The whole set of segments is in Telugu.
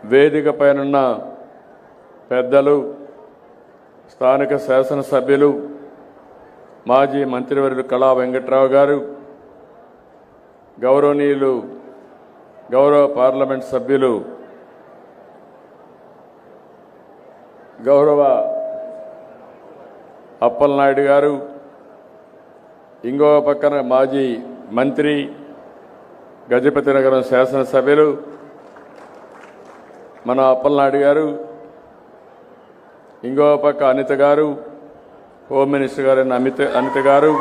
వేదిక పైనున్న పెద్దలు, స్థానిక శాసనసభ్యులు, మాజీ మంత్రివర్యులు కళా వెంకట్రావు గారు, గౌరవనీయులు గౌరవ పార్లమెంట్ సభ్యులు గౌరవ అప్పలనాయుడు గారు, ఇంకో పక్కన మాజీ మంత్రి గజపతి నగరం శాసనసభ్యులు మన అప్పలనాయుడు గారు, ఇంకో పక్క అనిత గారు, హోమ్ మినిస్టర్ గారు అనిత గారు,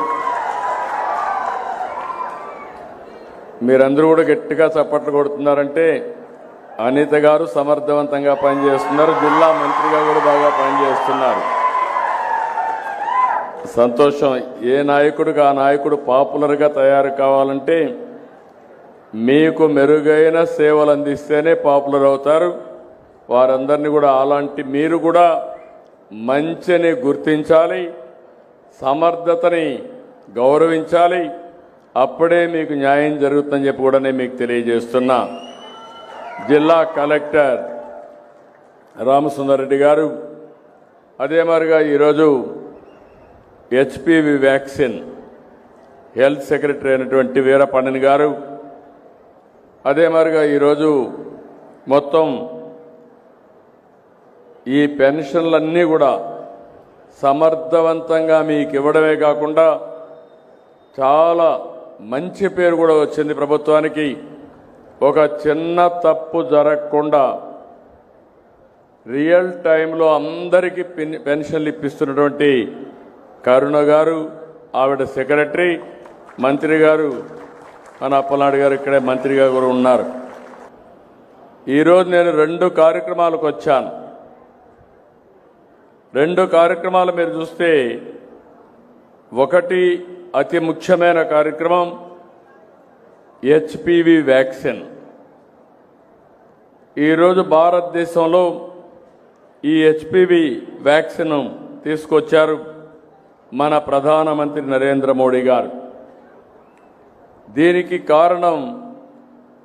మీరందరూ కూడా గట్టిగా చప్పట్లు కొడుతున్నారంటే అనిత గారు సమర్థవంతంగా పనిచేస్తున్నారు, జిల్లా మంత్రిగా కూడా బాగా పనిచేస్తున్నారు. సంతోషం. ఏ నాయకుడికి ఆ నాయకుడు పాపులర్గా తయారు కావాలంటే మీకు మెరుగైన సేవలు అందిస్తేనే పాపులర్ అవుతారు. వారందరినీ కూడా అలాంటి మీరు కూడా మంచిని గుర్తించాలి, సమర్థతని గౌరవించాలి. అప్పుడే మీకు న్యాయం జరుగుతుందని చెప్పి కూడా నేను మీకు తెలియజేస్తున్నా. జిల్లా కలెక్టర్ రామసుందర్ రెడ్డి గారు, అదే మాదిరిగా ఈరోజు హెచ్పివి వ్యాక్సిన్ హెల్త్ సెక్రటరీ అయినటువంటి వీరపండిని గారు, అదే మాదిరిగా ఈరోజు మొత్తం ఈ పెన్షన్లన్నీ కూడా సమర్థవంతంగా మీకు ఇవ్వడమే కాకుండా చాలా మంచి పేరు కూడా వచ్చింది ప్రభుత్వానికి. ఒక చిన్న తప్పు జరగకుండా రియల్ టైంలో అందరికీ పెన్షన్లు ఇప్పిస్తున్నటువంటి కరుణ గారు, ఆవిడ సెక్రటరీ, మంత్రి గారు మన అప్పలనాయుడు గారు ఇక్కడే మంత్రిగా కూడా ఉన్నారు. ఈరోజు నేను 2 కార్యక్రమాలకు వచ్చాను. 2 కార్యక్రమాలు మీరు చూస్తే, ఒకటి అతి ముఖ్యమైన కార్యక్రమం హెచ్పివి వ్యాక్సిన్. ఈరోజు భారతదేశంలో ఈ హెచ్పివి వ్యాక్సిన్ తీసుకొచ్చారు మన ప్రధానమంత్రి నరేంద్ర మోడీ గారు. దీనికి కారణం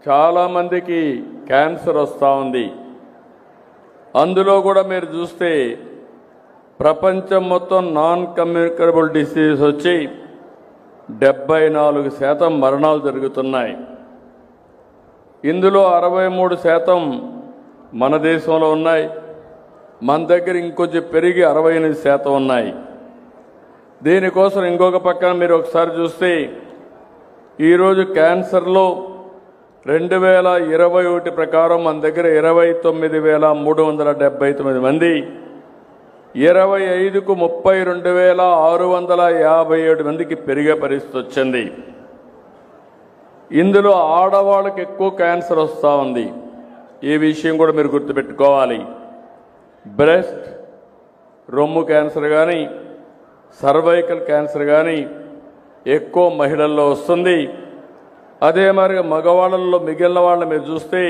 చాలామందికి క్యాన్సర్ వస్తూ ఉంది. అందులో కూడా మీరు చూస్తే ప్రపంచం మొత్తం నాన్ కమ్యూనికబుల్ డిసీజెస్ వచ్చి 74% మరణాలు జరుగుతున్నాయి. ఇందులో 63% మన దేశంలో ఉన్నాయి. మన దగ్గర ఇంకొంచెం పెరిగి 68% ఉన్నాయి. దీనికోసం ఇంకొక పక్కన మీరు ఒకసారి చూస్తే ఈరోజు క్యాన్సర్లో 2021 ప్రకారం మన దగ్గర 29,379 మంది, 25కు 32,657 మందికి పెరిగే పరిస్థితి వచ్చింది. ఇందులో ఆడవాళ్ళకి ఎక్కువ క్యాన్సర్ వస్తూ ఉంది. ఈ విషయం కూడా మీరు గుర్తుపెట్టుకోవాలి. బ్రెస్ట్, రొమ్ము క్యాన్సర్ కానీ, సర్వైకల్ క్యాన్సర్ కానీ ఎక్కువ మహిళల్లో వస్తుంది. అదే మరి మగవాళ్ళల్లో మిగిలిన వాళ్ళని మీరు చూస్తే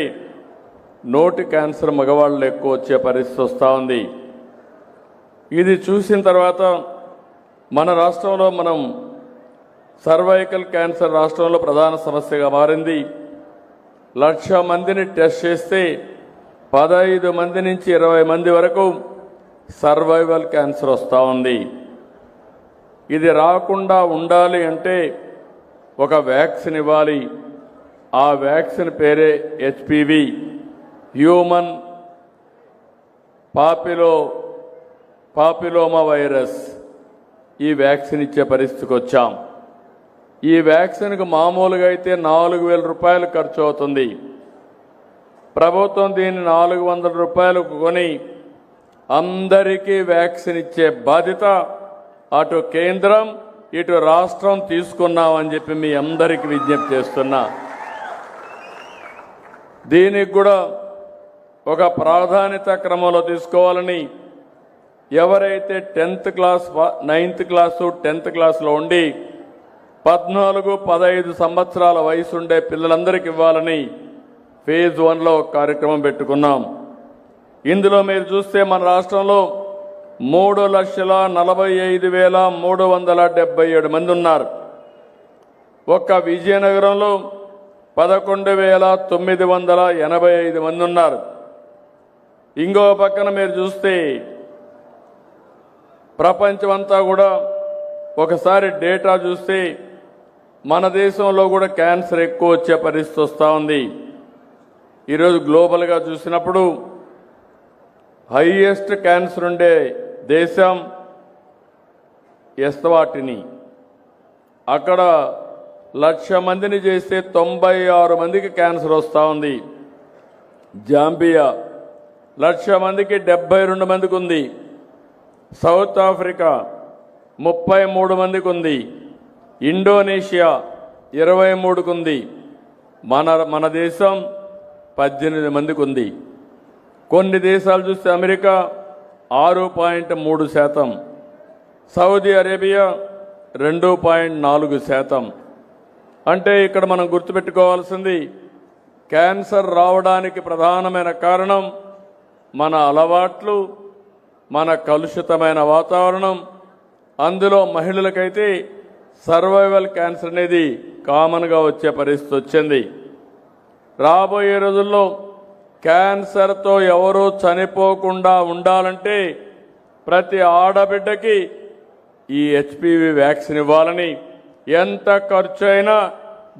నోటి క్యాన్సర్ మగవాళ్ళలో ఎక్కువ వచ్చే పరిస్థితి వస్తూ ఉంది. ఇది చూసిన తర్వాత మన రాష్ట్రంలో మనం సర్వైకల్ క్యాన్సర్ రాష్ట్రంలో ప్రధాన సమస్యగా మారింది. 1,00,000 మందిని టెస్ట్ చేస్తే 15 మంది నుంచి 20 మంది వరకు సర్వైవల్ క్యాన్సర్ వస్తూ ఉంది. ఇది రాకుండా ఉండాలి అంటే ఒక వ్యాక్సిన్ ఇవ్వాలి. ఆ వ్యాక్సిన్ పేరే హెచ్పివి, హ్యూమన్ పాపిలోమా వైరస్. ఈ వ్యాక్సిన్ ఇచ్చే పరిస్థితికి వచ్చాం. ఈ వ్యాక్సిన్కు మామూలుగా అయితే 4,000 రూపాయలు ఖర్చు అవుతుంది. ప్రభుత్వం దీన్ని 400 రూపాయలకు కొని అందరికీ వ్యాక్సిన్ ఇచ్చే బాధ్యత అటు కేంద్రం ఇటు రాష్ట్రం తీసుకున్నామని చెప్పి మీ అందరికీ విజ్ఞప్తి చేస్తున్నా. దీనికి కూడా ఒక ప్రాధాన్యత క్రమంలో తీసుకోవాలని ఎవరైతే 10th class 9th class 10th క్లాస్లో ఉండి 14-15 సంవత్సరాల వయసు ఉండే పిల్లలందరికీ ఇవ్వాలని ఫేజ్ 1లో ఒక కార్యక్రమం పెట్టుకున్నాం. ఇందులో మీరు చూస్తే మన రాష్ట్రంలో 3,45,377 మంది ఉన్నారు. ఒక్క విజయనగరంలో 11,985 మంది ఉన్నారు. ఇంకో పక్కన మీరు చూస్తే ప్రపంచమంతా కూడా ఒకసారి డేటా చూస్తే మన దేశంలో కూడా క్యాన్సర్ ఎక్కువ వచ్చే పరిస్థితి వస్తూ ఉంది. ఈరోజు గ్లోబల్గా చూసినప్పుడు హైయెస్ట్ క్యాన్సర్ ఉండే దేశం ఎస్వాటిని. అక్కడ 1,00,000 మందిని చేస్తే 96 మందికి క్యాన్సర్ వస్తూ ఉంది. జాంబియా 1,00,000 మందికి 72 మందికి ఉంది. సౌత్ ఆఫ్రికా 33 మందికి ఉంది. ఇండోనేషియా 23కు ఉంది. మన దేశం 18 మందికి ఉంది. కొన్ని దేశాలు చూస్తే అమెరికా 6.3%, సౌదీ అరేబియా 2.4%. అంటే ఇక్కడ మనం గుర్తుపెట్టుకోవాల్సింది క్యాన్సర్ రావడానికి ప్రధానమైన కారణం మన అలవాట్లు, మన కలుషితమైన వాతావరణం. అందులో మహిళలకైతే సర్వైవల్ క్యాన్సర్ అనేది కామన్గా వచ్చే పరిస్థితి వచ్చింది. రాబోయే రోజుల్లో క్యాన్సర్తో ఎవరూ చనిపోకుండా ఉండాలంటే ప్రతి ఆడబిడ్డకి ఈ హెచ్పివి వ్యాక్సిన్ ఇవ్వాలని, ఎంత ఖర్చు అయినా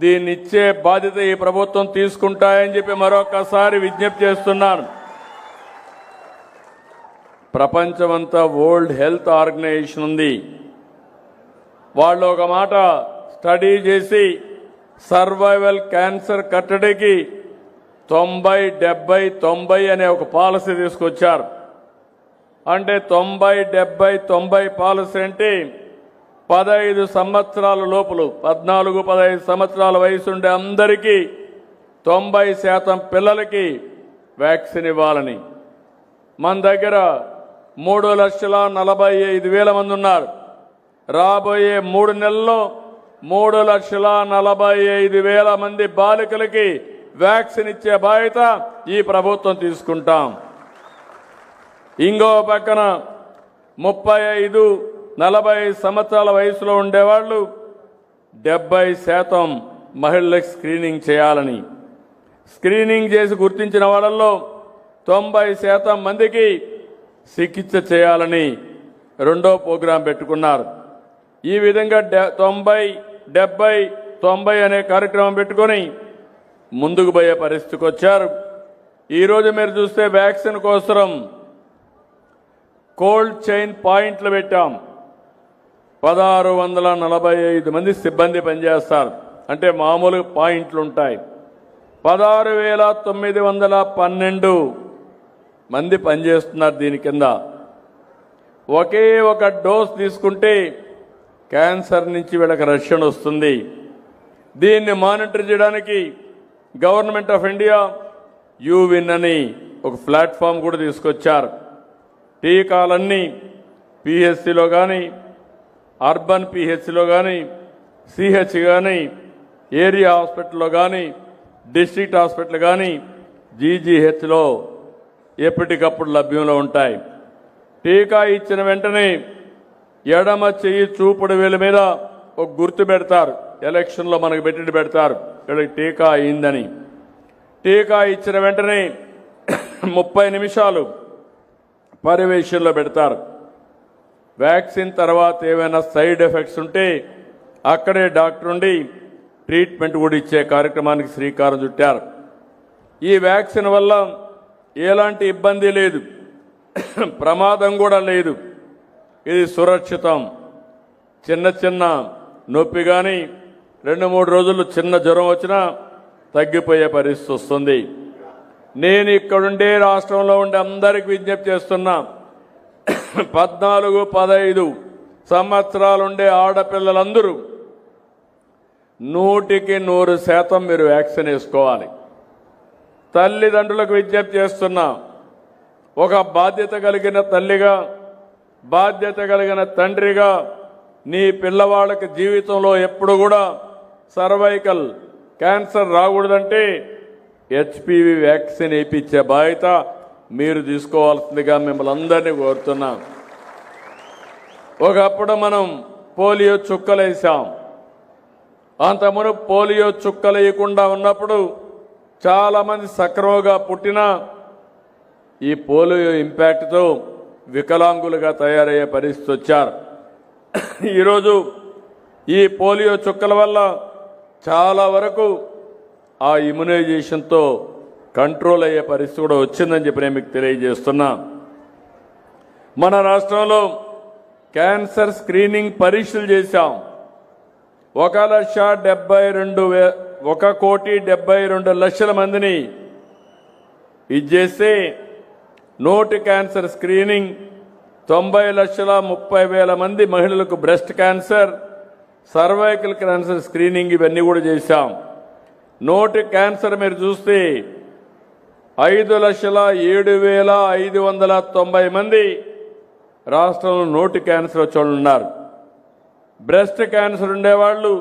దీన్ని ఇచ్చే బాధ్యత ఈ ప్రభుత్వం తీసుకుంటాయని చెప్పి మరొకసారి విజ్ఞప్తి చేస్తున్నాను. ప్రపంచమంతా వరల్డ్ హెల్త్ ఆర్గనైజేషన్ ఉంది. వాళ్ళు ఒక మాట స్టడీ చేసి సర్వైవల్ క్యాన్సర్ కట్టడికి 90-70-90 అనే ఒక పాలసీ తీసుకొచ్చారు. అంటే 90-70-90 పాలసీ అంటే 15 సంవత్సరాల లోపల 14-15 సంవత్సరాల వయసు ఉండే అందరికీ 90% పిల్లలకి వ్యాక్సిన్ ఇవ్వాలని. మన దగ్గర 3,45,000 మంది ఉన్నారు. రాబోయే 3 నెలల్లో 3,45,000 మంది బాలికలకి వ్యాక్సిన్ ఇచ్చే బాధ్యత ఈ ప్రభుత్వం తీసుకుంటాం. ఇంకో పక్కన 35-40 సంవత్సరాల వయసులో ఉండేవాళ్ళు 70% మహిళలకు స్క్రీనింగ్ చేయాలని, స్క్రీనింగ్ చేసి గుర్తించిన వాళ్ళల్లో 90% మందికి చికిత్స చేయాలని రెండో ప్రోగ్రాం పెట్టుకున్నారు. ఈ విధంగా 90-70-90 అనే కార్యక్రమం పెట్టుకొని ముందుకు పోయే పరిస్థితికి వచ్చారు. ఈరోజు మీరు చూస్తే వ్యాక్సిన్ కోసం కోల్డ్ చైన్ పాయింట్లు పెట్టాం. 1,645 మంది సిబ్బంది పనిచేస్తారు. అంటే మామూలు పాయింట్లు ఉంటాయి. 16,912 మంది పనిచేస్తున్నారు దీని కింద. ఒకే ఒక డోస్ తీసుకుంటే క్యాన్సర్ నుంచి వీళ్ళకి రక్షణ వస్తుంది. దీన్ని మానిటర్ చేయడానికి గవర్నమెంట్ ఆఫ్ ఇండియా యూవిన్ అని ఒక ప్లాట్ఫామ్ కూడా తీసుకొచ్చారు. టీకాలన్నీ పిహెచ్సిలో కానీ, అర్బన్ పిహెచ్సిలో కానీ, సిహెచ్ కానీ, ఏరియా హాస్పిటల్లో కానీ, డిస్ట్రిక్ట్ హాస్పిటల్ కానీ, జీజీహెచ్లో ఎప్పటికప్పుడు లభ్యంలో ఉంటాయి. టీకా ఇచ్చిన వెంటనే ఎడమ చెయ్యి చూపుడు వేలు మీద ఒక గుర్తు పెడతారు. ఎలక్షన్లో మనకు పెట్టి పెడతారు వీళ్ళకి టీకా అయిందని. టీకా ఇచ్చిన వెంటనే 30 నిమిషాలు పర్యవేక్షణలో పెడతారు. వ్యాక్సిన్ తర్వాత ఏమైనా సైడ్ ఎఫెక్ట్స్ ఉంటే అక్కడే డాక్టర్ ఉండి ట్రీట్మెంట్ కూడా ఇచ్చే కార్యక్రమానికి శ్రీకారం చుట్టారు. ఈ వ్యాక్సిన్ వల్ల ఎలాంటి ఇబ్బంది లేదు, ప్రమాదం కూడా లేదు. ఇది సురక్షితం. చిన్న నొప్పి కానీ 2-3 రోజులు చిన్న జ్వరం వచ్చినా తగ్గిపోయే పరిస్థితి వస్తుంది. నేను ఇక్కడుండే రాష్ట్రంలో ఉండే అందరికీ విజ్ఞప్తి చేస్తున్నా, 14-15 సంవత్సరాలుండే ఆడపిల్లలందరూ 100% మీరు వ్యాక్సిన్ వేసుకోవాలి. తల్లిదండ్రులకు విజ్ఞప్తి చేస్తున్నా, ఒక బాధ్యత కలిగిన తల్లిగా, బాధ్యత కలిగిన తండ్రిగా నీ పిల్లవాళ్ళకి జీవితంలో ఎప్పుడు కూడా సర్వైకల్ క్యాన్సర్ రాకూడదంటే హెచ్పివి వ్యాక్సిన్ వేయించే బాధ్యత మీరు తీసుకోవాల్సిందిగా మిమ్మల్ని అందరినీ కోరుతున్నాం. ఒకప్పుడు మనం పోలియో చుక్కలు వేసాం. అంతమును పోలియో చుక్కలు వేయకుండా ఉన్నప్పుడు చాలామంది సక్రమంగా పుట్టినా ఈ పోలియో ఇంపాక్ట్తో వికలాంగులుగా తయారయ్యే పరిస్థితి వచ్చారు. ఈరోజు ఈ పోలియో చుక్కల వల్ల చాలా వరకు ఆ ఇమ్యునైజేషన్తో కంట్రోల్ అయ్యే పరిస్థితి కూడా వచ్చిందని చెప్పి నేను మీకు తెలియజేస్తున్నా. మన రాష్ట్రంలో క్యాన్సర్ స్క్రీనింగ్ పరీక్షలు చేశాం. 1,72,1,72,00,000 మందిని ఇది చేస్తే నోటి క్యాన్సర్ స్క్రీనింగ్ 90,30,000 మంది మహిళలకు breast cancer, cervical cancer screening ఇవన్నీ కూడా చేశాం. నోటి క్యాన్సర్ మీరు చూస్తే 5,07,590 మంది రాష్ట్రంలో నోటి క్యాన్సర్ వచ్చే వాళ్ళు ఉన్నారు. బ్రెస్ట్ క్యాన్సర్ ఉండేవాళ్ళు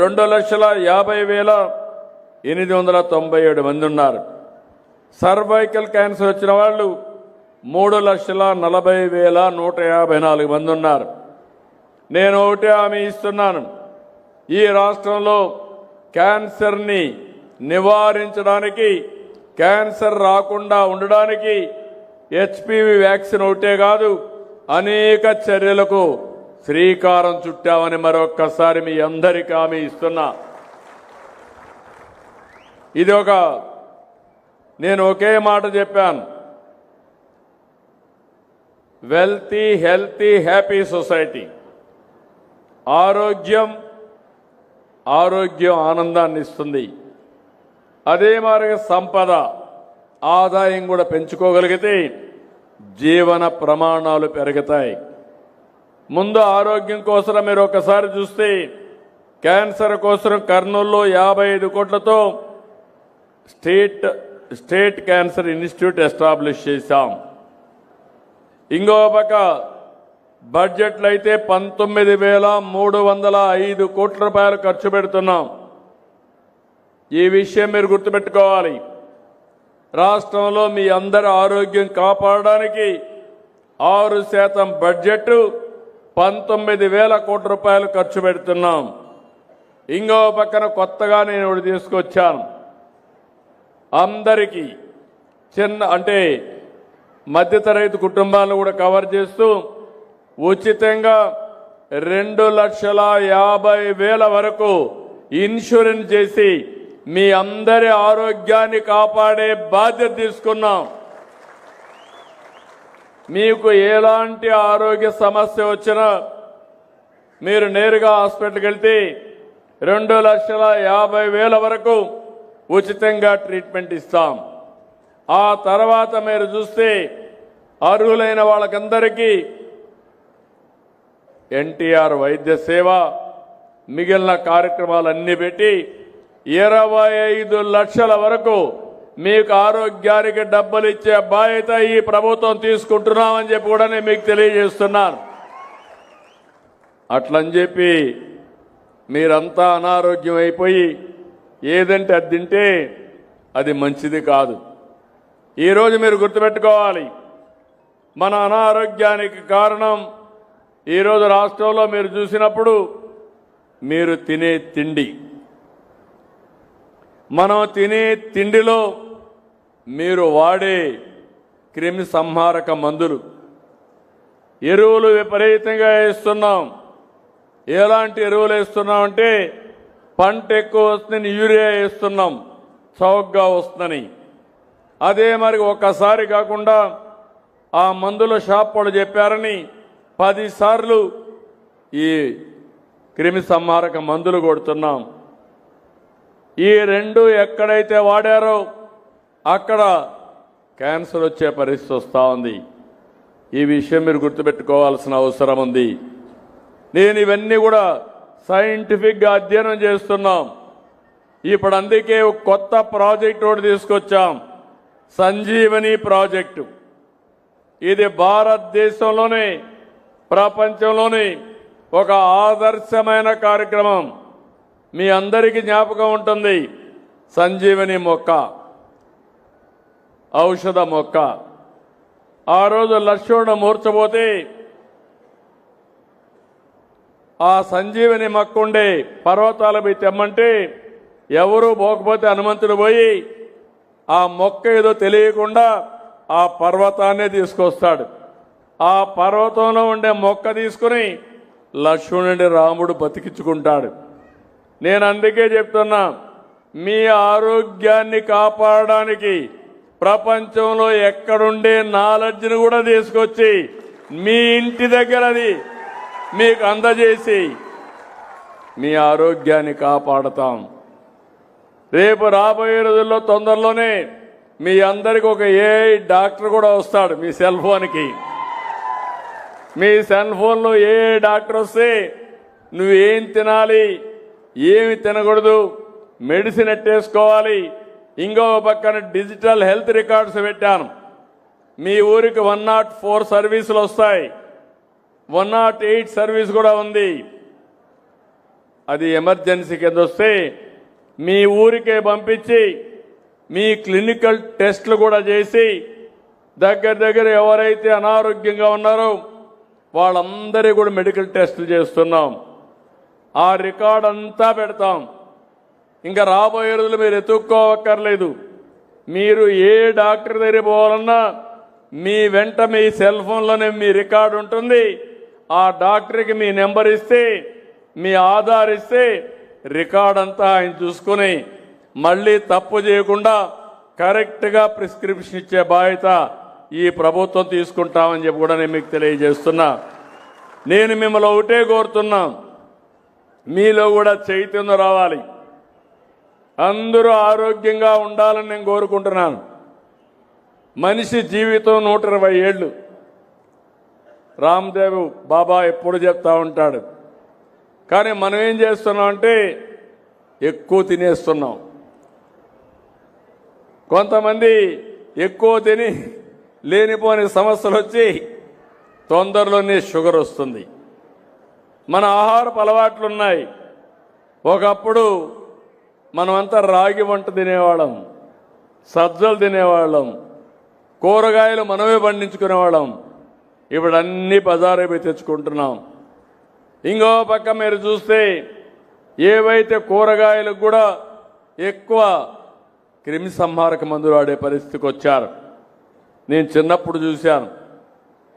2,50,897 మంది ఉన్నారు. సర్వైకల్ క్యాన్సర్ వచ్చిన వాళ్ళు 3,40,154 మంది ఉన్నారు. నేను ఒకటే హామీ ఇస్తున్నాను, ఈ రాష్ట్రంలో క్యాన్సర్ని నివారించడానికి, క్యాన్సర్ రాకుండా ఉండడానికి హెచ్పివి వ్యాక్సిన్ ఒకటే కాదు, అనేక చర్యలకు శ్రీకారం చుట్టామని మరొక్కసారి మీ అందరికీ హామీ ఇస్తున్నా. ఇది నేను ఒకే మాట చెప్పాను, వెల్తీ హెల్తీ హ్యాపీ సొసైటీ. ఆరోగ్యం ఆనందాన్ని ఇస్తుంది. అదే మాదిరిగా సంపద, ఆదాయం కూడా పెంచుకోగలిగితే జీవన ప్రమాణాలు పెరుగుతాయి. ముందు ఆరోగ్యం కోసం మీరు ఒకసారి చూస్తే క్యాన్సర్ కోసం కర్నూలులో 55 కోట్లతో స్టేట్ క్యాన్సర్ ఇన్స్టిట్యూట్ ఎస్టాబ్లిష్ చేశాం. ఇంకో పక్క బడ్జెట్లు అయితే 19,305 కోట్ల రూపాయలు ఖర్చు పెడుతున్నాం. ఈ విషయం మీరు గుర్తుపెట్టుకోవాలి. రాష్ట్రంలో మీ అందరి ఆరోగ్యం కాపాడడానికి 6% బడ్జెట్ 19,000 కోట్ల రూపాయలు ఖర్చు పెడుతున్నాం. ఇంకో పక్కన కొత్తగా నేను ఒకటి తీసుకొచ్చాను, అందరికీ అంటే మధ్యతరగతి కుటుంబాలను కూడా కవర్ చేస్తూ ఉచితంగా 2,50,000 వరకు ఇన్సూరెన్స్ చేసి మీ అందరి ఆరోగ్యాన్ని కాపాడే బాధ్యత తీసుకున్నాం. మీకు ఎలాంటి ఆరోగ్య సమస్య వచ్చినా మీరు నేరుగా హాస్పిటల్కి వెళ్తే 2,50,000 వరకు ఉచితంగా ట్రీట్మెంట్ ఇస్తాం. ఆ తర్వాత మీరు చూస్తే అర్హులైన వాళ్ళకందరికీ ఎన్టీఆర్ వైద్య సేవ, మిగిలిన కార్యక్రమాలన్నీ పెట్టి 25 లక్షల వరకు మీకు ఆరోగ్యానికి డబ్బులు ఇచ్చే బాధ్యత ఈ ప్రభుత్వం తీసుకుంటున్నామని చెప్పి కూడా నేను మీకు తెలియజేస్తున్నాను. అట్లని చెప్పి మీరంతా అనారోగ్యం అయిపోయి ఏదంటే అది తింటే అది మంచిది కాదు. ఈరోజు మీరు గుర్తుపెట్టుకోవాలి, మన అనారోగ్యానికి కారణం ఈరోజు రాష్ట్రంలో మీరు చూసినప్పుడు మీరు తినే తిండి, మనం తినే తిండిలో మీరు వాడే క్రిమి సంహారక మందులు, ఎరువులు విపరీతంగా వేస్తున్నాం. ఎలాంటి ఎరువులు వేస్తున్నామంటే పంట ఎక్కువ వస్తుందని యూరియా వేస్తున్నాం, చౌకగా వస్తుందని. అదే మరి ఒక్కసారి కాకుండా ఆ మందుల షాప్ వాళ్ళు చెప్పారని 10 సార్లు ఈ క్రిమి సంహారక మందులు కొడుతున్నాం. ఈ రెండు ఎక్కడైతే వాడారో అక్కడ క్యాన్సర్ వచ్చే పరిస్థితి వస్తూ ఉంది. ఈ విషయం మీరు గుర్తుపెట్టుకోవాల్సిన అవసరం ఉంది. నేను ఇవన్నీ కూడా సైంటిఫిక్గా అధ్యయనం చేస్తున్నాం. ఇప్పుడు అందుకే ఒక కొత్త ప్రాజెక్ట్ ఒకటి తీసుకొచ్చాం, సంజీవని ప్రాజెక్టు. ఇది భారతదేశంలోనే ప్రపంచంలోనే ఒక ఆదర్శమైన కార్యక్రమం. మీ అందరికీ జ్ఞాపకం ఉంటుంది, సంజీవని మొక్క, ఔషధ మొక్క. ఆ రోజు లక్ష్మణుడు మూర్చబోతే ఆ సంజీవని మొక్క ఉండే పర్వతాలపై తెమ్మంటే ఎవరూ పోకపోతే హనుమంతుడు పోయి ఆ మొక్క ఏదో తెలియకుండా ఆ పర్వతాన్నే తీసుకొస్తాడు. ఆ పర్వతంలో ఉండే మొక్క తీసుకుని లక్ష్మణుడి రాముడు బతికించుకుంటాడు. నేను అందుకే చెప్తున్నా, మీ ఆరోగ్యాన్ని కాపాడడానికి ప్రపంచంలో ఎక్కడుండే నాలెడ్జ్ని కూడా తీసుకొచ్చి మీ ఇంటి దగ్గరది మీకు అందజేసి మీ ఆరోగ్యాన్ని కాపాడతాం. రేపు రాబోయే రోజుల్లో తొందరలోనే మీ అందరికి ఒక ఏఐ డాక్టర్ కూడా వస్తాడు. మీ సెల్ ఫోన్కి, మీ సెల్ ఫోన్లో ఏఐ డాక్టర్ వస్తే నువ్వేం తినాలి, ఏమి తినకూడదు, మెడిసిన్ ఎట్టేసుకోవాలి. ఇంకో పక్కన డిజిటల్ హెల్త్ రికార్డ్స్ పెట్టాను. మీ ఊరికి 104 సర్వీసులు వస్తాయి, 108 సర్వీస్ కూడా ఉంది. అది ఎమర్జెన్సీ కింద వస్తే మీ ఊరికే పంపించి మీ క్లినికల్ టెస్టులు కూడా చేసి దగ్గర ఎవరైతే అనారోగ్యంగా ఉన్నారో వాళ్ళందరి కూడా మెడికల్ టెస్టులు చేస్తున్నాం. ఆ రికార్డ్ అంతా పెడతాం. ఇంకా రాబోయే రోజులు మీరు ఎత్తుక్కోవక్కర్లేదు. మీరు ఏ డాక్టర్ దగ్గర పోవాలన్నా మీ వెంట మీ సెల్ ఫోన్లోనే మీ రికార్డు ఉంటుంది. ఆ డాక్టర్కి మీ నెంబర్ ఇస్తే, మీ ఆధార్ ఇస్తే రికార్డ్ అంతా ఆయన చూసుకుని మళ్ళీ తప్పు చేయకుండా కరెక్ట్గా ప్రిస్క్రిప్షన్ ఇచ్చే బాధ్యత ఈ ప్రభుత్వం తీసుకుంటామని చెప్పి కూడా నేను మీకు తెలియజేస్తున్నా. నేను మిమ్మల్ని ఒకటే కోరుతున్నా, మీలో కూడా చైతన్యం రావాలి. అందరూ ఆరోగ్యంగా ఉండాలని నేను కోరుకుంటున్నాను. మనిషి జీవితం 120 ఏళ్ళు. రామ్దేవ్ బాబా ఎప్పుడు చెప్తా ఉంటాడు. కానీ మనం ఏం చేస్తున్నాం అంటే ఎక్కువ తినేస్తున్నాం. కొంతమంది ఎక్కువ తిని లేనిపోని సమస్యలు వచ్చి తొందరలోనే షుగర్ వస్తుంది. మన ఆహారపు అలవాట్లు ఉన్నాయి. ఒకప్పుడు మనమంతా రాగి వంట తినేవాళ్ళం, సజ్జలు తినేవాళ్ళం, కూరగాయలు మనమే పండించుకునేవాళ్ళం. ఇప్పుడు అన్ని బజారు పోయి తెచ్చుకుంటున్నాం. ఇంకో పక్క మీరు చూస్తే ఏవైతే కూరగాయలకు కూడా ఎక్కువ క్రిమి సంహారక మందులు వాడే పరిస్థితికి వచ్చారు. నేను చిన్నప్పుడు చూశాను.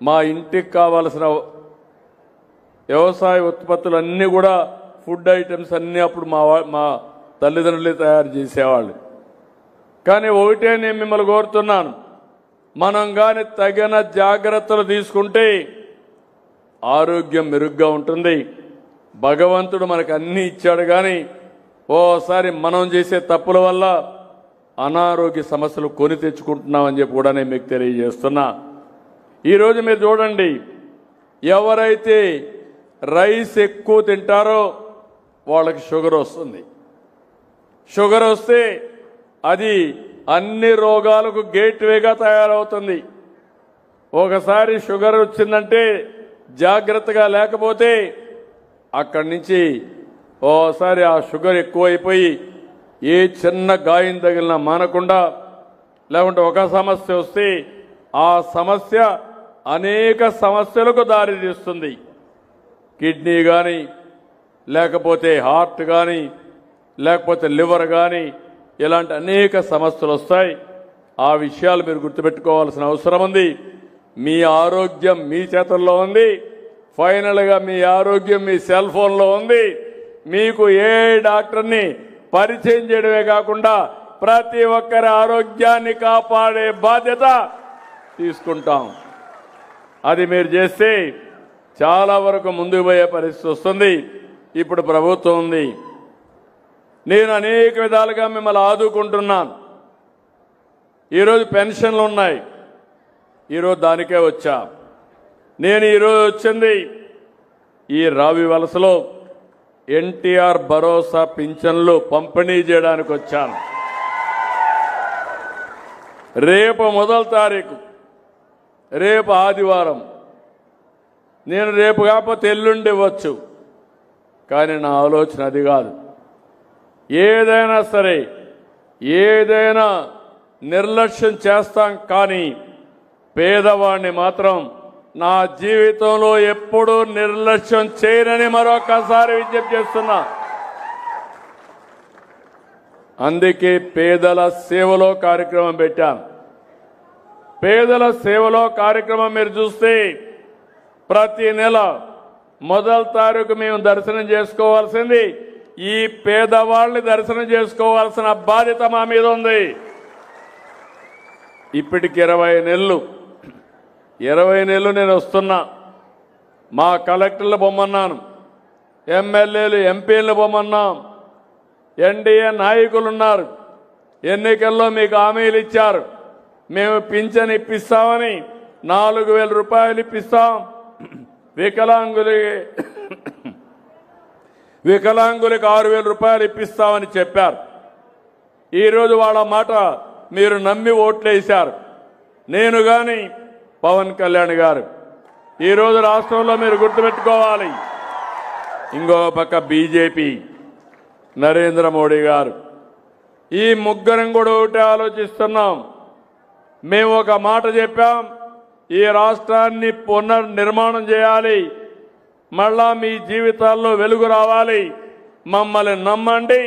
మా ఇంటికి కావాల్సిన వ్యవసాయ ఉత్పత్తులు అన్నీ కూడా ఫుడ్ ఐటమ్స్ అన్నీ అప్పుడు మా తల్లిదండ్రులే తయారు చేసేవాళ్ళు. కానీ ఒకటే నేను మిమ్మల్ని కోరుతున్నాను, మనం కానీ తగిన జాగ్రత్తలు తీసుకుంటే ఆరోగ్యం మెరుగ్గా ఉంటుంది. భగవంతుడు మనకు అన్నీ ఇచ్చాడు, కానీ ఓసారి మనం చేసే తప్పుల వల్ల అనారోగ్య సమస్యలు కొని తెచ్చుకుంటున్నామని చెప్పి కూడా నేను మీకు తెలియజేస్తున్నా. ఈరోజు మీరు చూడండి, ఎవరైతే రైస్ ఎక్కువ తింటారో వాళ్ళకి షుగర్ వస్తుంది. షుగర్ వస్తే అది అన్ని రోగాలకు గేట్వేగా తయారవుతుంది. ఒకసారి షుగర్ వచ్చిందంటే జాగ్రత్తగా లేకపోతే అక్కడి నుంచి ఓసారి ఆ షుగర్ ఎక్కువైపోయి ఏ చిన్న గాయం తగిలినా మానకుండా, లేకుంటే ఒక సమస్య వస్తే ఆ సమస్య అనేక సమస్యలకు దారితీస్తుంది. కిడ్నీ కానీ, లేకపోతే హార్ట్ కానీ, లేకపోతే లివర్ కానీ, ఇలాంటి అనేక సమస్యలు వస్తాయి. ఆ విషయాలు మీరు గుర్తుపెట్టుకోవాల్సిన అవసరం ఉంది. మీ ఆరోగ్యం మీ చేతుల్లో ఉంది. ఫైనల్గా మీ ఆరోగ్యం మీ సెల్ ఫోన్లో ఉంది. మీకు ఏ డాక్టర్ని పరిచయం చేయడమే కాకుండా ప్రతి ఒక్కరి ఆరోగ్యాన్ని కాపాడే బాధ్యత తీసుకుంటాం. అది మీరు చేస్తే చాలా వరకు ముందుకు పోయే పరిస్థితి వస్తుంది. ఇప్పుడు ప్రభుత్వం ఉంది. నేను అనేక విధాలుగా మిమ్మల్ని ఆదుకుంటున్నాను. ఈరోజు పెన్షన్లు ఉన్నాయి. ఈరోజు దానికే వచ్చా. నేను ఈరోజు వచ్చింది ఈ రావి వలసలో ఎన్టీఆర్ భరోసా పింఛన్లు పంపిణీ చేయడానికి వచ్చాను. రేపు మొదటి తారీఖు, రేపు ఆదివారం. నేను రేపు కాకపోతే ఎల్లుండి ఇవ్వచ్చు, కానీ నా ఆలోచన అది కాదు. ఏదైనా సరే, ఏదైనా నిర్లక్ష్యం చేస్తాం, కానీ పేదవాడిని మాత్రం నా జీవితంలో ఎప్పుడూ నిర్లక్ష్యం చేయనని మరొకసారి విజ్ఞప్తి చేస్తున్నా. అందుకే పేదల సేవలో కార్యక్రమం పెట్టాను. పేదల సేవలో కార్యక్రమం మీరు చూస్తే ప్రతి నెల మొదటి తారీఖు మేము దర్శనం చేసుకోవాల్సింది ఈ పేదవాళ్ళని దర్శనం చేసుకోవాల్సిన బాధ్యత మా మీద ఉంది. ఇప్పటికి 20 నెలలు నేను వస్తున్నా. మా కలెక్టర్లు బొమ్మన్నాను, ఎమ్మెల్యేలు ఎంపీలు బొమ్మన్నాం, ఎన్డీఏ నాయకులు ఉన్నారు. ఎన్నికల్లో మీకు హామీలు ఇచ్చారు, మేము పింఛన్ ఇప్పిస్తామని 4,000 రూపాయలు ఇప్పిస్తాం, వికలాంగులకు 6,000 రూపాయలు ఇప్పిస్తామని చెప్పారు. ఈరోజు వాళ్ళ మాట మీరు నమ్మి ఓట్లేశారు. నేను గాని పవన్ కళ్యాణ్ గారు ఈరోజు రాష్ట్రంలో మీరు గుర్తుపెట్టుకోవాలి. ఇంకో పక్క బీజేపీ నరేంద్ర మోడీ గారు, ఈ ముగ్గురం కూడా ఒకటే ఆలోచిస్తున్నాం. మేము ఒక మాట చెప్పాం, ఈ రాష్ట్రాన్ని పునర్నిర్మాణం చేయాలి, మళ్ళా మీ జీవితాల్లో వెలుగు రావాలి, మమ్మల్ని నమ్మండి,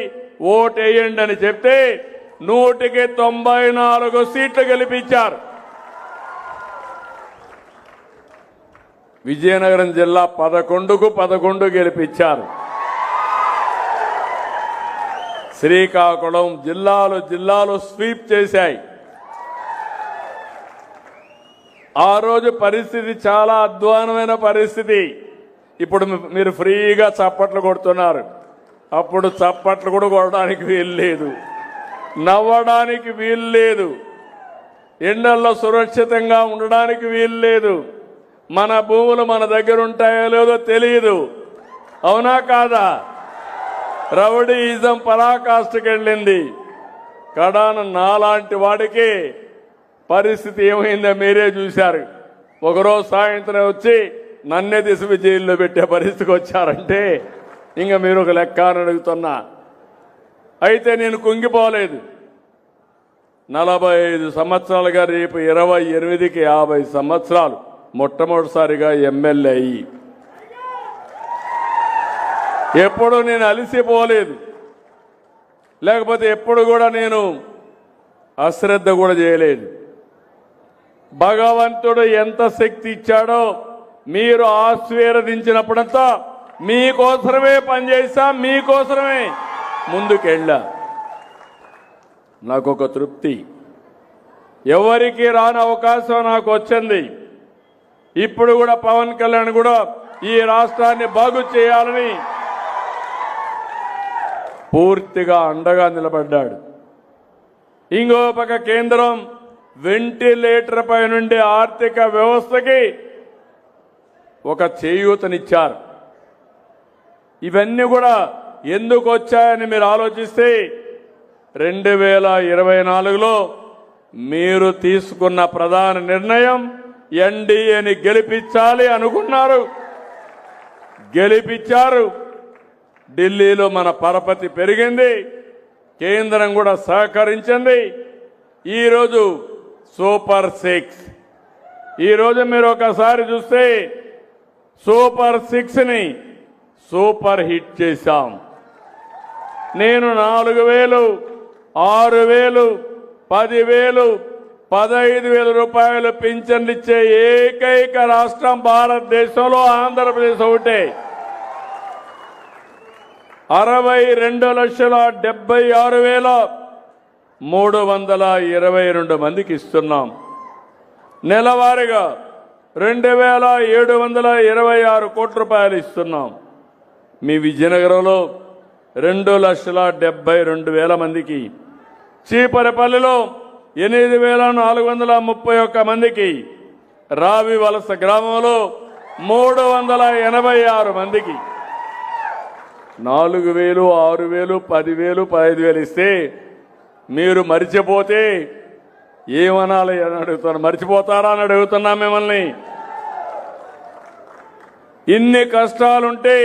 ఓటేయండి అని చెప్తే 194 సీట్లు గెలిపించారు. విజయనగరం జిల్లా 11కు 11 గెలిపించారు. శ్రీకాకుళం జిల్లాలు స్వీప్ చేశాయి. ఆ రోజు పరిస్థితి చాలా అధ్వానమైన పరిస్థితి. ఇప్పుడు మీరు ఫ్రీగా చప్పట్లు కొడుతున్నారు. అప్పుడు చప్పట్లు కూడా కొట్టడానికి వీలు లేదు, నవ్వడానికి వీలు లేదు, ఎండల్లో సురక్షితంగా ఉండడానికి వీలు లేదు. మన భూములు మన దగ్గర ఉంటాయో లేదో తెలియదు. అవునా కాదా? రౌడీయిజం పరాకాష్ఠకెళ్ళింది. కడాన నాలాంటి వాడికి పరిస్థితి ఏమైందో మీరే చూశారు. ఒకరోజు సాయంత్రం వచ్చి నన్నే తీసుకు జైల్లో పెట్టే పరిస్థితికి వచ్చారంటే ఇంకా మీరు ఒక లెక్క అని అడుగుతున్నా. అయితే నేను కుంగిపోలేదు. 45 సంవత్సరాలుగా రేపు 28కి 50 సంవత్సరాలు మొట్టమొదటిసారిగా ఎమ్మెల్యే అయ్యి ఎప్పుడు నేను అలసిపోలేదు, లేకపోతే ఎప్పుడు కూడా నేను అశ్రద్ధ కూడా చేయలేదు. భగవంతుడు ఎంత శక్తి ఇచ్చాడో మీరు ఆశీర్వదించినప్పుడంతా మీకోసమే పనిచేస్తాం, మీకోసమే ముందుకెళ్ళా. నాకొక తృప్తి, ఎవరికి రాని అవకాశం నాకు వచ్చింది. ఇప్పుడు కూడా పవన్ కళ్యాణ్ కూడా ఈ రాష్ట్రాన్ని బాగు చేయాలని పూర్తిగా అండగా నిలబడ్డాడు. ఇంకో పక్క కేంద్రం వెంటిలేటర్ పై నుండి ఆర్థిక వ్యవస్థకి ఒక చేయూతనిచ్చారు. ఇవన్నీ కూడా ఎందుకు వచ్చాయని మీరు ఆలోచిస్తే 2024లో మీరు తీసుకున్న ప్రధాన నిర్ణయం ఎన్డీఏని గెలిపించాలి అనుకున్నారు, గెలిపించారు. ఢిల్లీలో మన పరపతి పెరిగింది, కేంద్రం కూడా సహకరించింది. ఈరోజు సూపర్ 6, ఈరోజు మీరు ఒకసారి చూస్తే సూపర్ 6ని సూపర్ హిట్ చేశాం. నేను 4,000, 6,000, 10,000, 15,000 రూపాయలు పింఛన్లు ఇచ్చే ఏకైక రాష్ట్రం భారతదేశంలో ఆంధ్రప్రదేశ్ ఒకటే. 62,76,322 మందికి ఇస్తున్నాం. నెలవారీగా 2,726 కోట్ల రూపాయలు ఇస్తున్నాం. మీ విజయనగరంలో 2,72,000 మందికి, చీపరపల్లిలో 8,431 మందికి, రావి వలస గ్రామంలో 386 మందికి 4,000, 6,000, 10,000, 15,000 ఇస్తే మీరు మరిచిపోతే ఏమనాలి అని అడుగుతాను. మర్చిపోతారా అని అడుగుతున్నా మిమ్మల్ని. ఇన్ని కష్టాలుంటే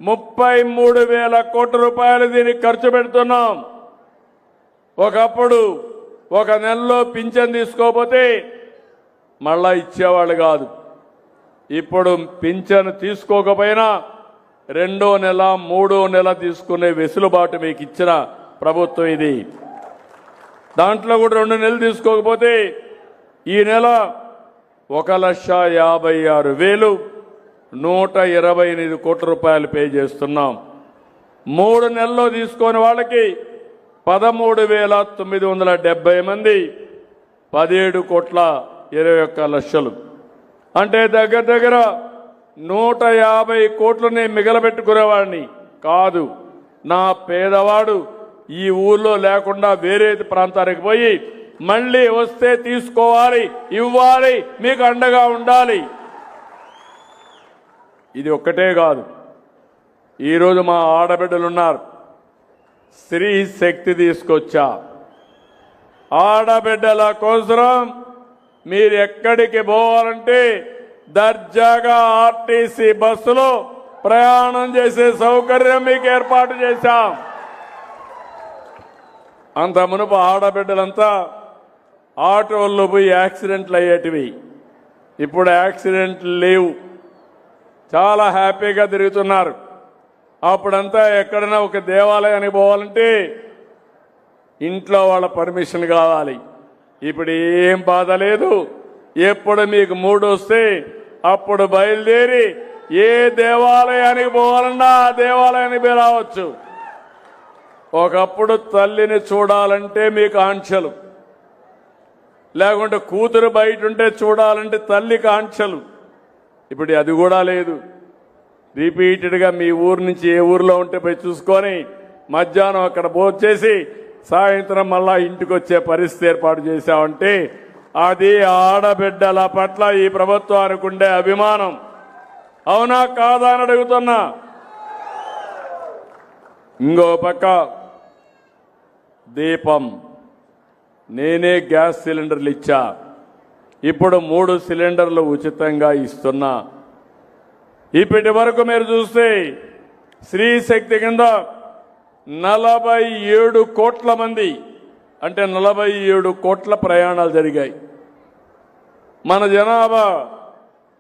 33,000 కోట్ల రూపాయలు దీనికి ఖర్చు పెడుతున్నాం. ఒకప్పుడు ఒక నెలలో పింఛన్ తీసుకోకపోతే మళ్ళా ఇచ్చేవాళ్ళు కాదు. ఇప్పుడు పింఛన్ తీసుకోకపోయినా 2వ నెల 3వ నెల తీసుకునే వెసులుబాటు మీకు ఇచ్చిన ప్రభుత్వం ఇది. దాంట్లో కూడా 2 నెలలు తీసుకోకపోతే ఈ నెల 1,56,128 కోట్ల రూపాయలు పే చేస్తున్నాం. 3 నెలల్లో తీసుకొని వాళ్ళకి 13,970 మంది 17,21,00,000 అంటే దగ్గర దగ్గర 150 కోట్లని మిగలబెట్టుకునేవాడిని కాదు. నా పేదవాడు ఈ ఊళ్ళో లేకుండా వేరే ప్రాంతానికి పోయి మళ్ళీ వస్తే తీసుకోవాలి, ఇవ్వాలి, మీకు అండగా ఉండాలి. ఇది ఒక్కటే కాదు. ఈరోజు మా ఆడబిడ్డలున్నారు. స్త్రీ శక్తి తీసుకొచ్చా. ఆడబిడ్డల కోసం మీరు ఎక్కడికి పోవాలంటే దర్జాగా ఆర్టీసీ బస్సులో ప్రయాణం చేసే సౌకర్యం మీకు ఏర్పాటు చేశాం. అంత మునుపు ఆడబిడ్డలంతా ఆటోల్లో పోయి యాక్సిడెంట్లు అయ్యేటివి. ఇప్పుడు యాక్సిడెంట్లు లేవు, చాలా హ్యాపీగా తిరుగుతున్నారు. అప్పుడంతా ఎక్కడైనా ఒక దేవాలయానికి పోవాలంటే ఇంట్లో వాళ్ళ పర్మిషన్ కావాలి. ఇప్పుడు ఏం బాధ లేదు. ఎప్పుడు మీకు మూడు వస్తే అప్పుడు బయలుదేరి ఏ దేవాలయానికి పోవాలన్నా ఆ దేవాలయానికి రావచ్చు. ఒకప్పుడు తల్లిని చూడాలంటే మీకు ఆంక్షలు, లేకుంటే కూతురు బయట ఉంటే చూడాలంటే తల్లికి ఆంక్షలు. ఇప్పుడు అది కూడా లేదు. రిపీటెడ్గా మీ ఊరు నుంచి ఏ ఊర్లో ఉంటే పోయి చూసుకొని మధ్యాహ్నం అక్కడ భోంచేసి సాయంత్రం మళ్ళా ఇంటికి వచ్చే పరిస్థితి ఏర్పాటు చేశామంటే అది ఆడబిడ్డల పట్ల ఈ ప్రభుత్వానికి ఉండే అభిమానం. అవునా కాదా అని అడుగుతున్నా. ఇంకో పక్క దీపం, నేనే గ్యాస్ సిలిండర్లు ఇచ్చా. ఇప్పుడు 3 సిలిండర్లు ఉచితంగా ఇస్తున్నా. ఇప్పటి వరకు మీరు చూస్తే స్త్రీ శక్తి కింద 47 కోట్ల మంది అంటే 47 కోట్ల ప్రయాణాలు జరిగాయి. మన జనాభా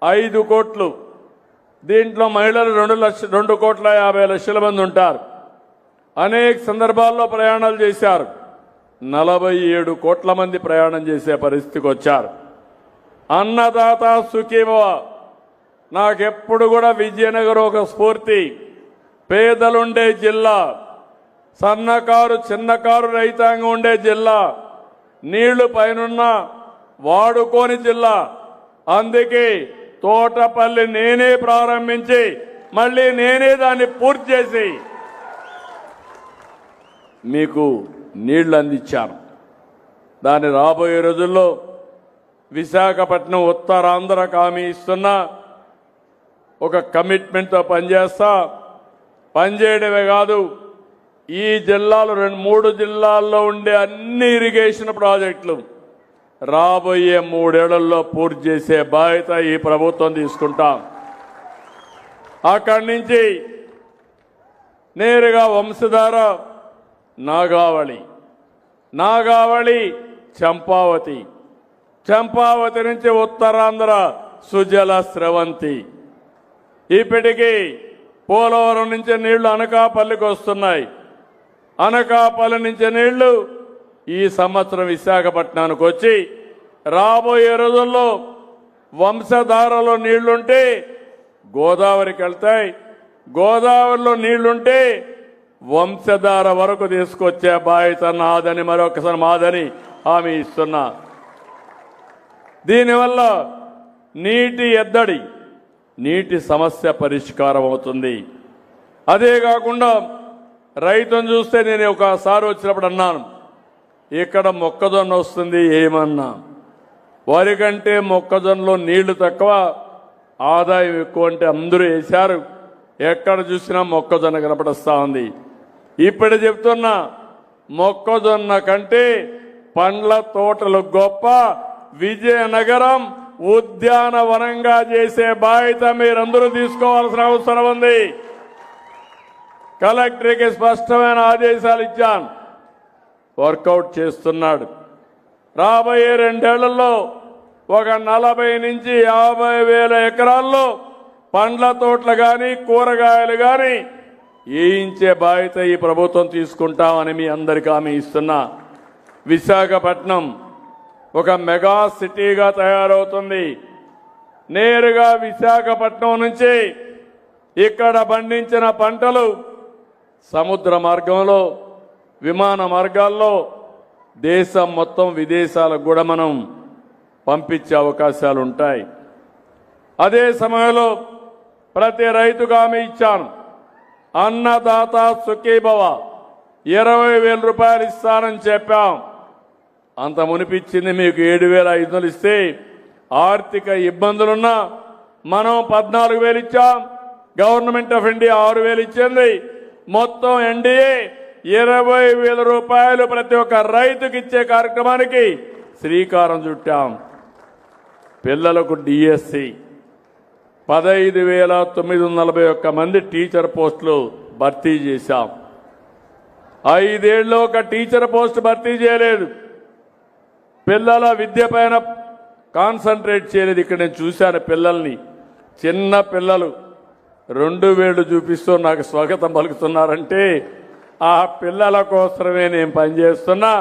5 కోట్లు. దీంట్లో మహిళలు 2,50,00,000 మంది ఉంటారు. అనేక సందర్భాల్లో ప్రయాణాలు చేశారు. 47 కోట్ల మంది ప్రయాణం చేసే పరిస్థితికి వచ్చారు. అన్నదాత సుఖీభవ. నాకెప్పుడు కూడా విజయనగరం ఒక స్ఫూర్తి. పేదలుండే జిల్లా, సన్నకారు చిన్నకారు రైతాంగం ఉండే జిల్లా, నీళ్లు పైనున్న వాడుకోని జిల్లా. అందుకే తోటపల్లి నేనే ప్రారంభించి మళ్ళీ నేనే దాన్ని పూర్తి చేసి మీకు నీళ్లు అందించాను. దాన్ని రాబోయే రోజుల్లో విశాఖపట్నం ఉత్తరాంధ్రకు హామీ ఇస్తున్నా. ఒక కమిట్మెంట్తో పనిచేస్తా. పనిచేయడమే కాదు, ఈ జిల్లాలో 3 జిల్లాల్లో ఉండే అన్ని ఇరిగేషన్ ప్రాజెక్టులు రాబోయే 3 ఏళ్లలో పూర్తి చేసే బాధ్యత ఈ ప్రభుత్వం తీసుకుంటాం. అక్కడి నుంచి నేరుగా వంశధార నాగావళి చంపావతి, చంపావతి నుంచి ఉత్తరాంధ్ర సుజల స్రవంతి. ఇప్పటికీ పోలవరం నుంచి నీళ్లు అనకాపల్లికి వస్తున్నాయి. అనకాపల్లి నుంచి నీళ్లు ఈ సంవత్సరం విశాఖపట్నానికి వచ్చి రాబోయే రోజుల్లో వంశధారలో నీళ్లుంటే గోదావరికి వెళ్తాయి. గోదావరిలో నీళ్లుంటే వంశధార వరకు తీసుకొచ్చే బాధ్యత నాదని, మరొకసారి మాదని హామీ ఇస్తున్నా. దీనివల్ల నీటి ఎద్దడి, నీటి సమస్య పరిష్కారం అవుతుంది. అదే కాకుండా రైతును చూస్తే నేను ఒకసారి వచ్చినప్పుడు అన్నాను, ఇక్కడ మొక్కజొన్న వస్తుంది ఏమన్నా. వరి కంటే మొక్కజొన్నలో నీళ్లు తక్కువ, ఆదాయం ఎక్కువ అంటే అందరూ వేశారు. ఎక్కడ చూసినా మొక్కజొన్న కనపడస్తా ఉంది. ఇప్పుడు చెప్తున్నా, మొక్కజొన్న కంటే పండ్ల తోటలు గొప్ప. విజయనగరం ఉద్యానవనంగా చేసే బాధ్యత మీరందరూ తీసుకోవాల్సిన అవసరం ఉంది. కలెక్టర్కి స్పష్టమైన ఆదేశాలు ఇచ్చాను, వర్కౌట్ చేస్తున్నాడు. రాబోయే 2 ఏళ్లలో ఒక 40 నుంచి 50 వేల ఎకరాల్లో పండ్ల తోటలు కానీ కూరగాయలు కానీ వేయించే బాధ్యత ఈ ప్రభుత్వం తీసుకుంటామని మీ అందరికీ హామీ ఇస్తున్నా. విశాఖపట్నం ఒక మెగా సిటీగా తయారవుతుంది. నేరుగా విశాఖపట్నం నుంచి ఇక్కడ పండించిన పంటలు సముద్ర మార్గంలో, విమాన మార్గాల్లో దేశం మొత్తం విదేశాలకు కూడా మనం పంపించే అవకాశాలు ఉంటాయి. అదే సమయంలో ప్రతి రైతుకు హామీ ఇచ్చాను. అన్నదాత సుఖీభవ 20,000 రూపాయలు ఇస్తానని చెప్పాం. అంత మునిపిచ్చింది మీకు 7,500 ఇస్తే ఆర్థిక ఇబ్బందులున్నా మనం 14,000 ఇచ్చాం. గవర్నమెంట్ ఆఫ్ ఇండియా 6,000 ఇచ్చింది. మొత్తం ఎన్డీఏ 20,000 రూపాయలు ప్రతి ఒక్క రైతుకి ఇచ్చే కార్యక్రమానికి శ్రీకారం చుట్టాం. పిల్లలకు డిఎస్సి 15,941 మంది టీచర్ పోస్టులు భర్తీ చేశాం. 5 ఏళ్ళు ఒక టీచర్ పోస్ట్ భర్తీ చేయలేదు. పిల్లల విద్య పైన కాన్సన్ట్రేట్ చేయలేదు. ఇక్కడ నేను చూశాను పిల్లల్ని, చిన్న పిల్లలు 2 వేళ్లు చూపిస్తూ నాకు స్వాగతం పలుకుతున్నారంటే ఆ పిల్లల కోసమే నేను పనిచేస్తున్నా,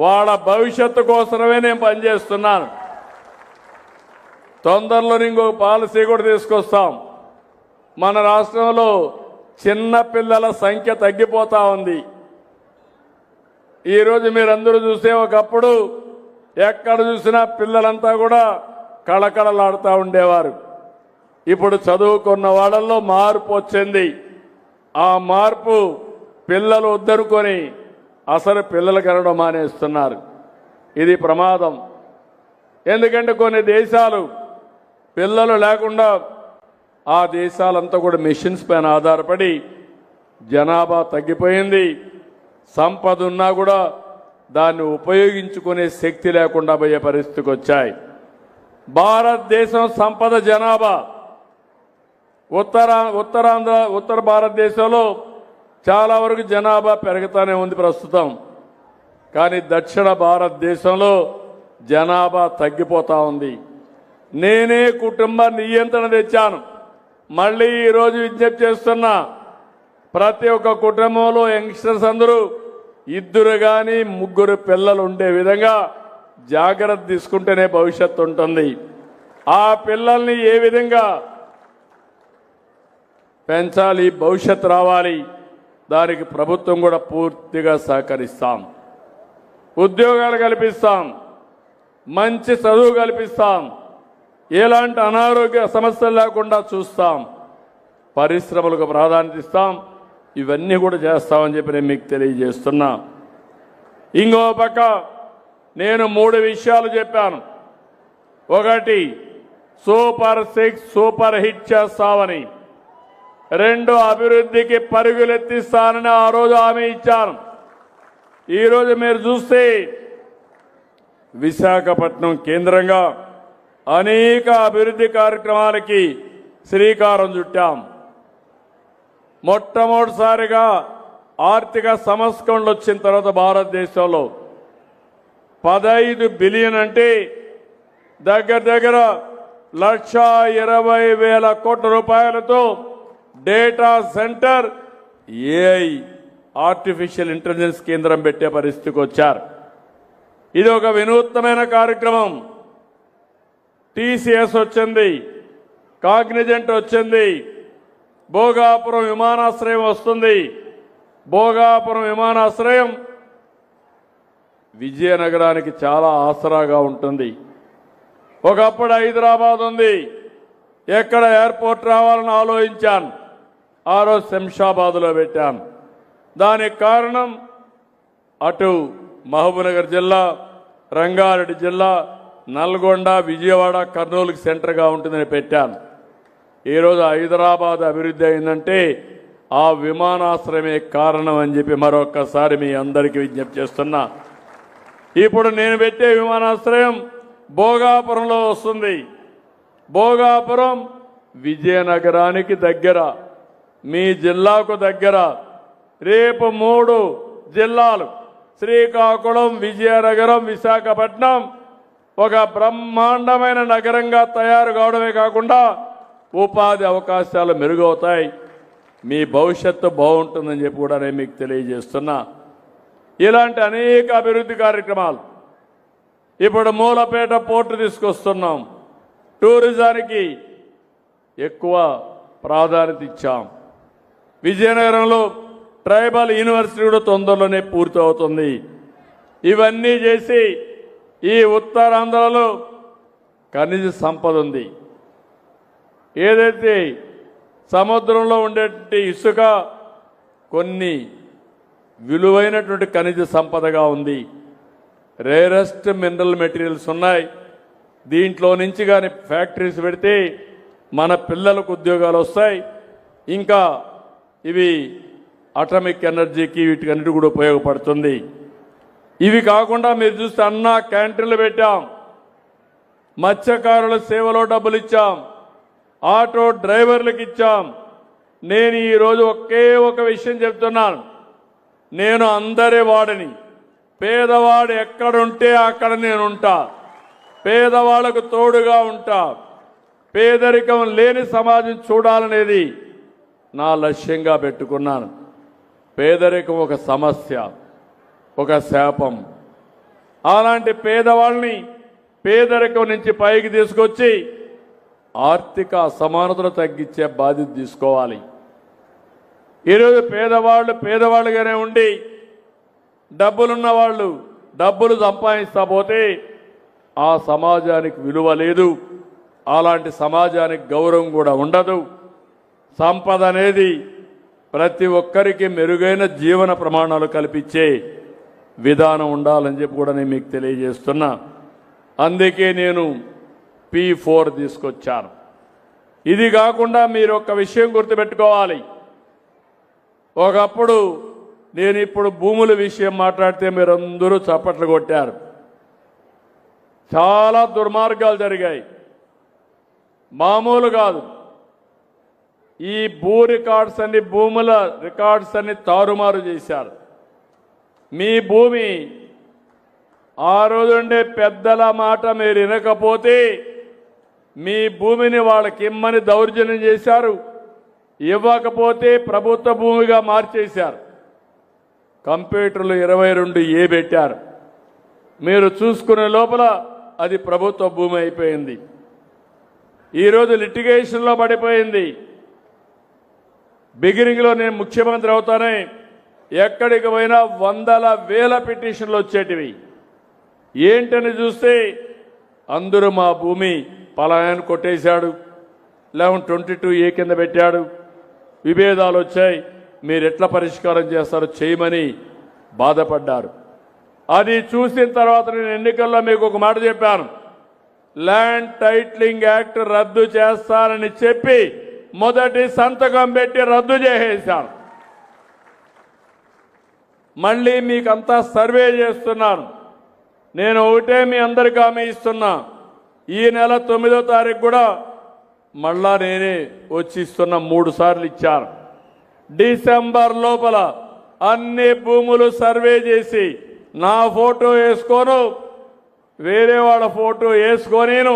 వాళ్ళ భవిష్యత్తు కోసమే నేను పనిచేస్తున్నాను. తొందరలో ఇంకొక పాలసీ కూడా తీసుకొస్తాం. మన రాష్ట్రంలో చిన్న పిల్లల సంఖ్య తగ్గిపోతా ఉంది. ఈరోజు మీరందరూ చూసే ఒకప్పుడు ఎక్కడ చూసినా పిల్లలంతా కూడా కళకళలాడుతూ ఉండేవారు. ఇప్పుడు చదువుకున్న వాళ్ళల్లో మార్పు వచ్చింది. ఆ మార్పు పిల్లలు వద్దనుకొని అసలు పిల్లలు కనడం మానేస్తున్నారు. ఇది ప్రమాదం. ఎందుకంటే కొన్ని దేశాలు పిల్లలు లేకుండా ఆ దేశాలంతా కూడా మెషిన్స్ పైన ఆధారపడి జనాభా తగ్గిపోయింది. సంపద ఉన్నా కూడా దాన్ని ఉపయోగించుకునే శక్తి లేకుండా పోయే పరిస్థితికి వచ్చాయి. భారతదేశం సంపద జనాభా ఉత్తర భారతదేశంలో చాలా వరకు జనాభా పెరుగుతూనే ఉంది ప్రస్తుతం. కానీ దక్షిణ భారతదేశంలో జనాభా తగ్గిపోతా ఉంది. నేనే కుటుంబ నియంత్రణ తెచ్చాను. మళ్ళీ ఈరోజు విజ్ఞప్తి చేస్తున్నా, ప్రతి ఒక్క కుటుంబంలో యంగ్స్టర్స్ అందరూ 2 కానీ 3 పిల్లలు ఉండే విధంగా జాగ్రత్త తీసుకుంటేనే భవిష్యత్తు ఉంటుంది. ఆ పిల్లల్ని ఏ విధంగా పెంచాలి, భవిష్యత్తు రావాలి, దానికి ప్రభుత్వం కూడా పూర్తిగా సహకరిస్తాం. ఉద్యోగాలు కల్పిస్తాం, మంచి చదువు కల్పిస్తాం, ఎలాంటి అనారోగ్య సమస్యలు లేకుండా చూస్తాం, పరిశ్రమలకు ప్రాధాన్యత ఇస్తాం. ఇవన్నీ కూడా చేస్తామని చెప్పి నేను మీకు తెలియజేస్తున్నా. ఇంకో పక్క నేను 3 విషయాలు చెప్పాను. ఒకటి, సూపర్ 6 సూపర్ హిట్ చేస్తామని. 2, అభివృద్ధికి పరుగులెత్తిస్తానని ఆ రోజు హామీ ఇచ్చాను. ఈరోజు మీరు చూస్తే విశాఖపట్నం కేంద్రంగా అనేక అభివృద్ధి కార్యక్రమాలకి శ్రీకారం చుట్టాం. మొట్టమొదటిసారిగా ఆర్థిక సంస్కరణలు వచ్చిన తర్వాత భారతదేశంలో 15 బిలియన్ అంటే దగ్గర 1,20,000 కోట్ల రూపాయలతో data centre, AI artificial intelligence కేంద్రం పెట్టే పరిస్థితికి వచ్చారు. ఇది ఒక వినూత్నమైన కార్యక్రమం. టీసీఎస్ వచ్చింది, కాగ్నిజెంట్ వచ్చింది, భోగాపురం విమానాశ్రయం వస్తుంది. భోగాపురం విమానాశ్రయం విజయనగరానికి చాలా ఆసరాగా ఉంటుంది. ఒకప్పుడు హైదరాబాద్ ఉంది, ఎక్కడ ఎయిర్పోర్ట్ రావాలని ఆలోచించాను. ఆ రోజు శంషాబాద్లో పెట్టాను. దానికి కారణం అటు మహబూబ్నగర్ జిల్లా, రంగారెడ్డి జిల్లా, నల్గొండ, విజయవాడ, కర్నూలుకి సెంటర్గా ఉంటుందని పెట్టాను. ఈరోజు హైదరాబాద్ అభివృద్ధి అయిందంటే ఆ విమానాశ్రయమే కారణం అని చెప్పి మరొక్కసారి మీ అందరికీ విజ్ఞప్తి చేస్తున్నా. ఇప్పుడు నేను పెట్టే విమానాశ్రయం భోగాపురంలో వస్తుంది. భోగాపురం విజయనగరానికి దగ్గర, మీ జిల్లాకు దగ్గర. రేపు 3 జిల్లాలు శ్రీకాకుళం, విజయనగరం, విశాఖపట్నం ఒక బ్రహ్మాండమైన నగరంగా తయారు కావడమే కాకుండా ఉపాధి అవకాశాలు మెరుగవుతాయి. మీ భవిష్యత్తు బాగుంటుందని చెప్పి కూడా నేను మీకు తెలియజేస్తున్నా. ఇలాంటి అనేక అభివృద్ధి కార్యక్రమాలు ఇప్పుడు మూలపేట పోర్టు తీసుకొస్తున్నాం. టూరిజానికి ఎక్కువ ప్రాధాన్యత ఇచ్చాం. విజయనగరంలో ట్రైబల్ యూనివర్సిటీ కూడా తొందరలోనే పూర్తి అవుతుంది. ఇవన్నీ చేసి ఈ ఉత్తరాంధ్రలో ఖనిజ సంపద ఉంది. ఏదైతే సముద్రంలో ఉండేటువంటి ఇసుక కొన్ని విలువైనటువంటి ఖనిజ సంపదగా ఉంది. రేరెస్ట్ మినరల్ మెటీరియల్స్ ఉన్నాయి. దీంట్లో నుంచి కానీ ఫ్యాక్టరీస్ పెడితే మన పిల్లలకు ఉద్యోగాలు వస్తాయి. ఇంకా ఇవి అటామిక్ ఎనర్జీకి వీటికన్నిటి కూడా ఉపయోగపడుతుంది. ఇవి కాకుండా మీరు చూస్తే అన్న క్యాంటీన్లు పెట్టాం, మత్స్యకారుల సేవలో డబ్బులు ఇచ్చాం, ఆటో డ్రైవర్లకు ఇచ్చాం. నేను ఈరోజు ఒకే ఒక విషయం చెప్తున్నాను. నేను అందరి వాడిని. పేదవాడు ఎక్కడుంటే అక్కడ నేను ఉంటా. పేదవాళ్లకు తోడుగా ఉంటా. పేదరికం లేని సమాజం చూడాలనేది నా లక్ష్యంగా పెట్టుకున్నాను. పేదరికం ఒక సమస్య, ఒక శాపం. అలాంటి పేదవాళ్ళని పేదరికం నుంచి పైకి తీసుకొచ్చి ఆర్థిక అసమానతలు తగ్గించే బాధ్యత తీసుకోవాలి. ఈరోజు పేదవాళ్ళుగానే ఉండి డబ్బులున్న వాళ్ళు డబ్బులు సంపాదిస్తా పోతే ఆ సమాజానికి విలువ లేదు. అలాంటి సమాజానికి గౌరవం కూడా ఉండదు. సంపద అనేది ప్రతి ఒక్కరికి మెరుగైన జీవన ప్రమాణాలు కల్పించే విధానం ఉండాలని చెప్పి కూడా నేను మీకు తెలియజేస్తున్నా. అందుకే నేను P4 తీసుకొచ్చాను. ఇది కాకుండా మీరు ఒక విషయం గుర్తుపెట్టుకోవాలి. ఒకప్పుడు నేను ఇప్పుడు భూముల విషయం మాట్లాడితే మీరందరూ చప్పట్లు కొట్టారు. చాలా దుర్మార్గాలు జరిగాయి. మామూలు కాదు. ఈ భూ రికార్డ్స్ అన్ని భూముల రికార్డ్స్ అన్ని తారుమారు చేశారు. మీ భూమి ఆ రోజుండే పెద్దల మాట మీరు వినకపోతే మీ భూమిని వాళ్ళకి ఇమ్మని దౌర్జన్యం చేశారు. ఇవ్వకపోతే ప్రభుత్వ భూమిగా మార్చేశారు. కంప్యూటర్లు 22A పెట్టారు. మీరు చూసుకునే లోపల అది ప్రభుత్వ భూమి అయిపోయింది. ఈరోజు లిటిగేషన్లో పడిపోయింది. బిగినింగ్లో నేను ముఖ్యమంత్రి అవుతానే ఎక్కడికి పోయినా వందల వేల పిటిషన్లు వచ్చేటివి. ఏంటని చూస్తే అందరూ మా భూమి పలాయన కొట్టేశాడు, 1122A కింద పెట్టాడు, విభేదాలు వచ్చాయి, మీరు ఎట్లా పరిష్కారం చేస్తారో చేయమని బాధపడ్డారు. అది చూసిన తర్వాత నేను ఎన్నికల్లో మీకు ఒక మాట చెప్పాను. ల్యాండ్ టైటిలింగ్ యాక్ట్ రద్దు చేస్తానని చెప్పి మొదటి సంతకం పెట్టి రద్దు చేసేశాను. మళ్ళీ మీకంతా సర్వే చేస్తున్నాను. నేను ఒకటే మీ అందరికీ హామీ ఇస్తున్నా. ఈ నెల 9వ తారీఖు కూడా మళ్ళా నేనే వచ్చి ఇస్తున్నా. 3 సార్లు ఇచ్చాను. డిసెంబర్ లోపల అన్ని భూములు సర్వే చేసి నా ఫోటో వేసుకోను, వేరే వాళ్ళ ఫోటో వేసుకోనేను,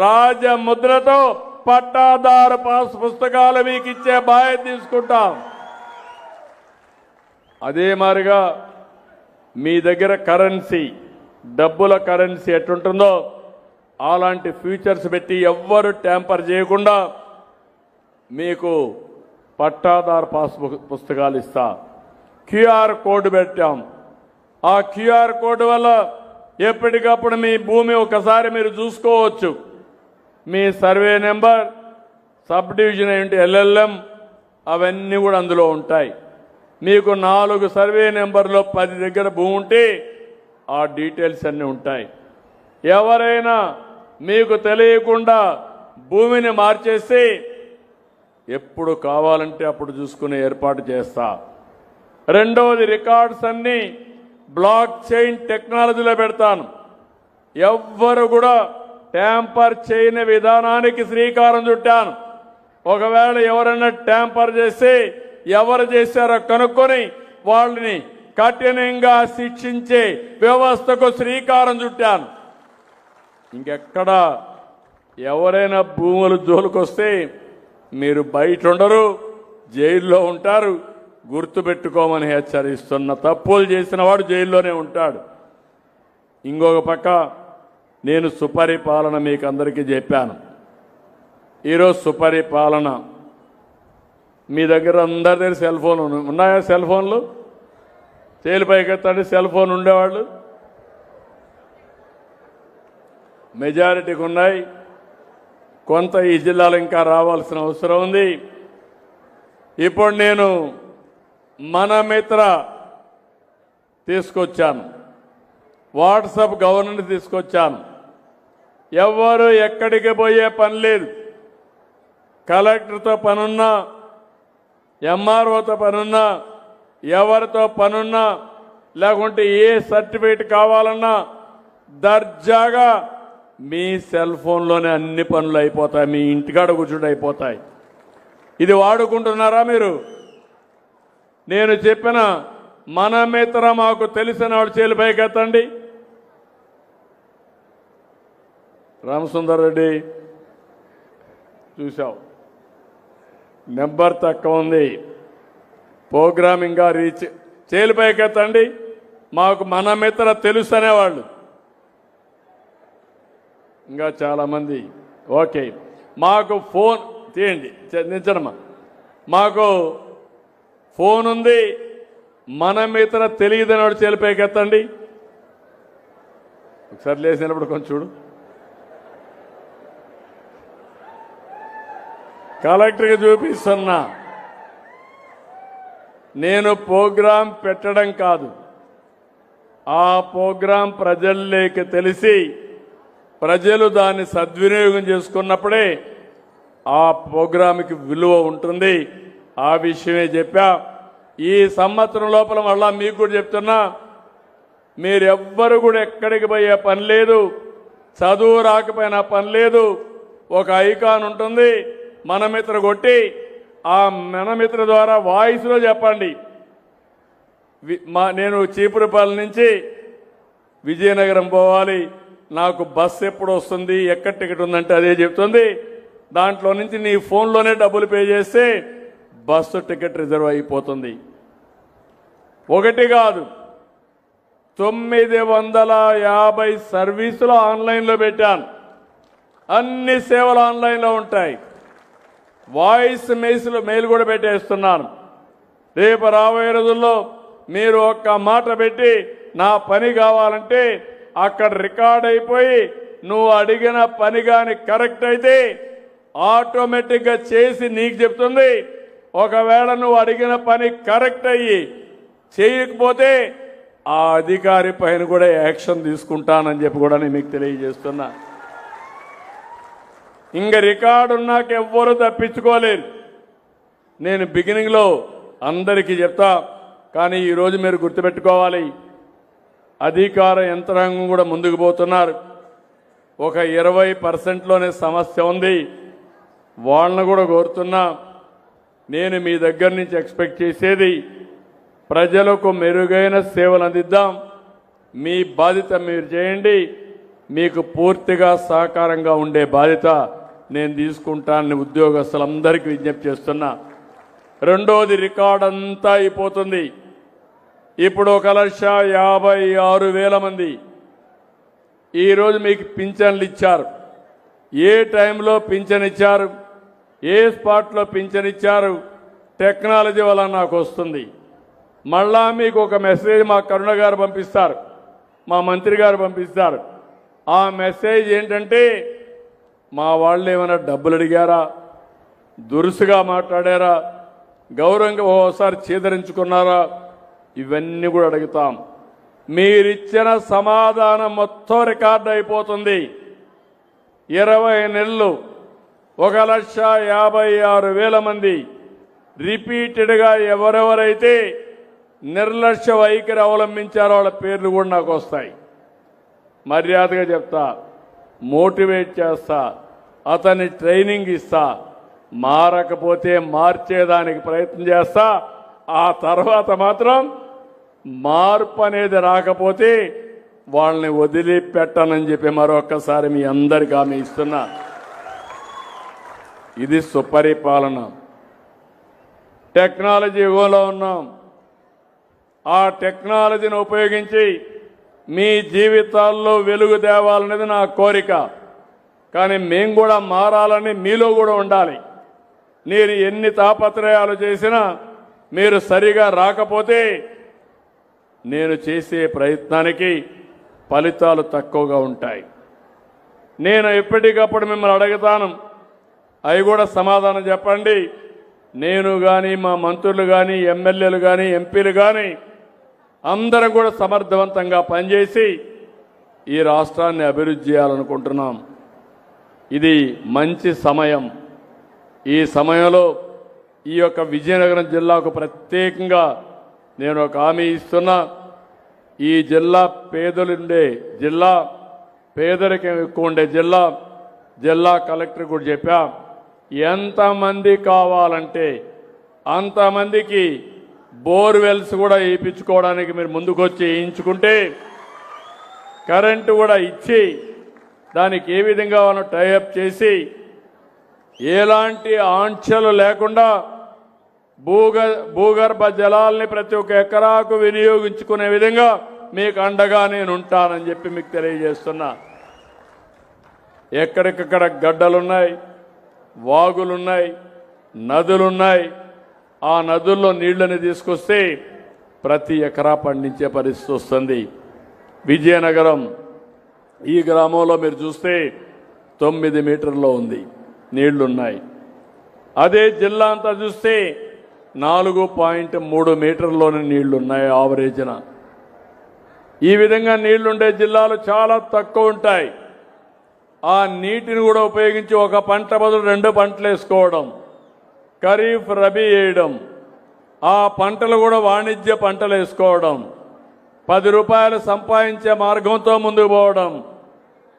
రాజముద్రతో పట్టాదారు పాస్ పుస్తకాలు మీకు ఇచ్చే బాధ్యత తీసుకుంటాం. అదే మాదిరిగా మీ దగ్గర కరెన్సీ, డబ్బుల కరెన్సీ ఎట్లుంటుందో అలాంటి ఫ్యూచర్స్ పెట్టి ఎవ్వరు ట్యాంపర్ చేయకుండా మీకు పట్టాదారు పాస్ పుస్తకాలు ఇస్తా. QR కోడ్ పెట్టాం. ఆ QR కోడ్ వల్ల ఎప్పటికప్పుడు మీ భూమి ఒకసారి మీరు చూసుకోవచ్చు. మీ సర్వే నెంబర్, సబ్ డివిజన్ ఏంటి, LLM అవన్నీ కూడా అందులో ఉంటాయి. మీకు 4 సర్వే నెంబర్లో 10 దగ్గర భూమి ఉంటే ఆ డీటెయిల్స్ అన్నీ ఉంటాయి. ఎవరైనా మీకు తెలియకుండా భూమిని మార్చేస్తే ఎప్పుడు కావాలంటే అప్పుడు చూసుకునే ఏర్పాటు చేస్తా. రెండవది, రికార్డ్స్ అన్ని బ్లాక్ చైన్ టెక్నాలజీలో పెడతాను. ఎవ్వరు కూడా ట్యాంపర్ చేయని విధానానికి శ్రీకారం చుట్టాను. ఒకవేళ ఎవరైనా ట్యాంపర్ చేస్తే ఎవరు చేశారో కనుక్కొని వాళ్ళని కఠినంగా శిక్షించే వ్యవస్థకు శ్రీకారం చుట్టాను. ఇంకెక్కడ ఎవరైనా భూములు జోలుకొస్తే మీరు బయట ఉండరు, జైల్లో ఉంటారు. గుర్తుపెట్టుకోమని హెచ్చరిస్తున్న. తప్పులు చేసిన వాడు జైల్లోనే ఉంటాడు. ఇంకొక పక్క నేను సుపరిపాలన మీకు అందరికీ చెప్పాను. ఈరోజు సుపరిపాలన మీ దగ్గర అందరి దగ్గర సెల్ ఫోన్ ఉన్నాయా? సెల్ ఫోన్లు తేలిపైకెత్తండి. సెల్ ఫోన్ ఉండేవాళ్ళు మెజారిటీకి ఉన్నాయి. కొంత ఈ జిల్లాలో ఇంకా రావాల్సిన అవసరం ఉంది. ఇప్పుడు నేను మన మిత్ర తీసుకొచ్చాను, వాట్సాప్ గవర్నెన్స్ తీసుకొచ్చాను. ఎవరు ఎక్కడికి పోయే పని లేదు. కలెక్టర్తో పనున్నా, ఎంఆర్ఓతో పనున్నా, ఎవరితో పనున్నా, లేకుంటే ఏ సర్టిఫికేట్ కావాలన్నా దర్జాగా మీ సెల్ ఫోన్లోనే అన్ని పనులు అయిపోతాయి. మీ ఇంటికాడ కూర్చుంటే అయిపోతాయి. ఇది వాడుకుంటున్నారా మీరు? నేను చెప్పిన మన మిత్ర మాకు తెలిసిన వాడు చేలు పైకెత్తండి. రామసుందర్ రెడ్డి చూసావు, నెంబర్ తక్కువ ఉంది, ప్రోగ్రామింగ్గా రీచ్. చేలు పైకెత్తండి. మాకు మన మిత్ర తెలుసు అనేవాళ్ళు ఇంకా చాలామంది. ఓకే, మాకు ఫోన్ తీయండి, నించడమ్మా. మాకు ఫోన్ ఉంది, మన మిత్ర తెలియదని వాడు చేలు పైకెత్తండి. ఒకసారి లేచినప్పుడు కొంచెం చూడు. కలెక్టర్కి చూపిస్తున్నా. నేను ప్రోగ్రాం పెట్టడం కాదు, ఆ ప్రోగ్రాం ప్రజల్లోకి తెలిసి ప్రజలు దాన్ని సద్వినియోగం చేసుకున్నప్పుడే ఆ ప్రోగ్రాంకి విలువ ఉంటుంది. ఆ విషయమే చెప్పా. ఈ సంవత్సరం లోపల మళ్ళా మీకు కూడా చెప్తున్నా, మీరెవ్వరు కూడా ఎక్కడికి పోయే పని లేదు. చదువు రాకపోయినా పని లేదు. ఒక ఐకాన్ ఉంటుంది, మన మిత్ర కొట్టి ఆ మన మిత్ర ద్వారా వాయిస్లో చెప్పండి. నేను చీపురుపల్లి నుంచి విజయనగరం పోవాలి, నాకు బస్సు ఎప్పుడు వస్తుంది, ఎక్కడ టికెట్ ఉందంటే అదే చెప్తుంది. దాంట్లో నుంచి నీ ఫోన్లోనే డబ్బులు పే చేస్తే బస్సు టికెట్ రిజర్వ్ అయిపోతుంది. ఒకటి కాదు, 950 సర్వీసులు ఆన్లైన్లో పెట్టాను. అన్ని సేవలు ఆన్లైన్లో ఉంటాయి. వాయిస్ మెయిల్ కూడా పెట్టేస్తున్నాను. రేపు రాబోయే రోజుల్లో మీరు ఒక్క మాట పెట్టి నా పని కావాలంటే అక్కడ రికార్డ్ అయిపోయి నువ్వు అడిగిన పని కానీ కరెక్ట్ అయితే ఆటోమేటిక్గా చేసి నీకు చెప్తుంది. ఒకవేళ నువ్వు అడిగిన పని కరెక్ట్ అయ్యి చేయకపోతే ఆ అధికారి పైన కూడా యాక్షన్ తీసుకుంటానని చెప్పి కూడా నేను మీకు తెలియజేస్తున్నా. ఇంక రికార్డు ఉన్నాక ఎవ్వరూ తప్పించుకోలేరు. నేను బిగినింగ్లో అందరికీ చెప్తా, కానీ ఈరోజు మీరు గుర్తుపెట్టుకోవాలి, అధికార యంత్రాంగం కూడా ముందుకు పోతున్నారు. ఒక 20%లోనే సమస్య ఉంది. వాళ్ళను కూడా కోరుతున్నా, నేను మీ దగ్గర నుంచి ఎక్స్పెక్ట్ చేసేది ప్రజలకు మెరుగైన సేవలు అందిద్దాం. మీ బాధ్యత మీరు చేయండి. మీకు పూర్తిగా సహకారంగా ఉండే బాధ్యత నేను తీసుకుంటానని ఉద్యోగస్తులందరికీ విజ్ఞప్తి చేస్తున్నా. రెండోది, రికార్డ్ అంతా అయిపోతుంది. ఇప్పుడు 1,56,000 మంది ఈరోజు మీకు పింఛన్లు ఇచ్చారు. ఏ టైంలో పింఛన్ ఇచ్చారు, ఏ స్పాట్లో పింఛన్ ఇచ్చారు, టెక్నాలజీ వల్ల నాకు వస్తుంది. మళ్ళా మీకు ఒక మెసేజ్ మా కరుణ గారు పంపిస్తారు, మా మంత్రి గారు పంపిస్తారు. ఆ మెసేజ్ ఏంటంటే, మా వాళ్ళు ఏమైనా డబ్బులు అడిగారా, దురుసుగా మాట్లాడారా, గౌరవంగా ఓసారి చేదరించుకున్నారా, ఇవన్నీ కూడా అడుగుతాం. మీరిచ్చిన సమాధానం మొత్తం రికార్డు అయిపోతుంది. 20 నెలలు 1,56,000 మంది రిపీటెడ్గా ఎవరెవరైతే నిర్లక్ష్య వైఖరి అవలంబించారో వాళ్ళ పేర్లు కూడా నాకు వస్తాయి. మర్యాదగా చెప్తా, మోటివేట్ చేస్తా, అతన్ని ట్రైనింగ్ ఇస్తా, మారకపోతే మార్చేదానికి ప్రయత్నం చేస్తా. ఆ తర్వాత మాత్రం మార్పు అనేది రాకపోతే వాళ్ళని వదిలిపెట్టనని చెప్పి మరొక్కసారి మీ అందరికీ హామీ ఇస్తున్నా. ఇది సుపరిపాలన. టెక్నాలజీ యుగంలో ఉన్నాం. ఆ టెక్నాలజీని ఉపయోగించి మీ జీవితాల్లో వెలుగు తేవాలనేది నా కోరిక. కానీ మేము కూడా మారాలని మీలో కూడా ఉండాలి. మీరు ఎన్ని తాపత్రయాలు చేసినా మీరు సరిగా రాకపోతే నేను చేసే ప్రయత్నానికి ఫలితాలు తక్కువగా ఉంటాయి. నేను ఎప్పటికప్పుడు మిమ్మల్ని అడుగుతాను, అవి కూడా సమాధానం చెప్పండి. నేను కానీ మా మంత్రులు కానీ ఎమ్మెల్యేలు కానీ ఎంపీలు కానీ అందరం కూడా సమర్థవంతంగా పనిచేసి ఈ రాష్ట్రాన్ని అభివృద్ధి చేయాలనుకుంటున్నాం. ఇది మంచి సమయం. ఈ సమయంలో ఈ యొక్క విజయనగరం జిల్లాకు ప్రత్యేకంగా నేను ఒక హామీ ఇస్తున్నా. ఈ జిల్లా పేదలుండే జిల్లా, పేదరికం ఎక్కువ ఉండే జిల్లా. జిల్లా కలెక్టర్ కూడా చెప్పా, ఎంతమంది కావాలంటే అంతమందికి బోర్వెల్స్ కూడా వేయించుకోవడానికి మీరు ముందుకొచ్చి వేయించుకుంటే కరెంటు కూడా ఇచ్చి దానికి ఏ విధంగా మనం టైఅప్ చేసి ఎలాంటి ఆంక్షలు లేకుండా భూగర్భ జలాల్ని ప్రతి ఒక్క ఎకరాకు వినియోగించుకునే విధంగా మీకు అండగా నేను ఉంటానని చెప్పి మీకు తెలియజేస్తున్నా. ఎక్కడికక్కడ గడ్డలున్నాయి, వాగులున్నాయి, నదులున్నాయి. ఆ నదుల్లో నీళ్లని తీసుకొస్తే ప్రతి ఎకరా పండించే పరిస్థితి వస్తుంది. విజయనగరం ఈ గ్రామంలో మీరు చూస్తే 9 మీటర్లో ఉంది, నీళ్లున్నాయి. అదే జిల్లా అంతా చూస్తే 4.3 మీటర్లోని నీళ్లున్నాయి ఆవరేజ్న. ఈ విధంగా నీళ్లుండే జిల్లాలు చాలా తక్కువ ఉంటాయి. ఆ నీటిని కూడా ఉపయోగించి ఒక పంట బదులు 2 పంటలు వేసుకోవడం, ఖరీఫ్ రబీ వేయడం, ఆ పంటలు కూడా వాణిజ్య పంటలు వేసుకోవడం, 10 రూపాయలు సంపాదించే మార్గంతో ముందుకు పోవడం.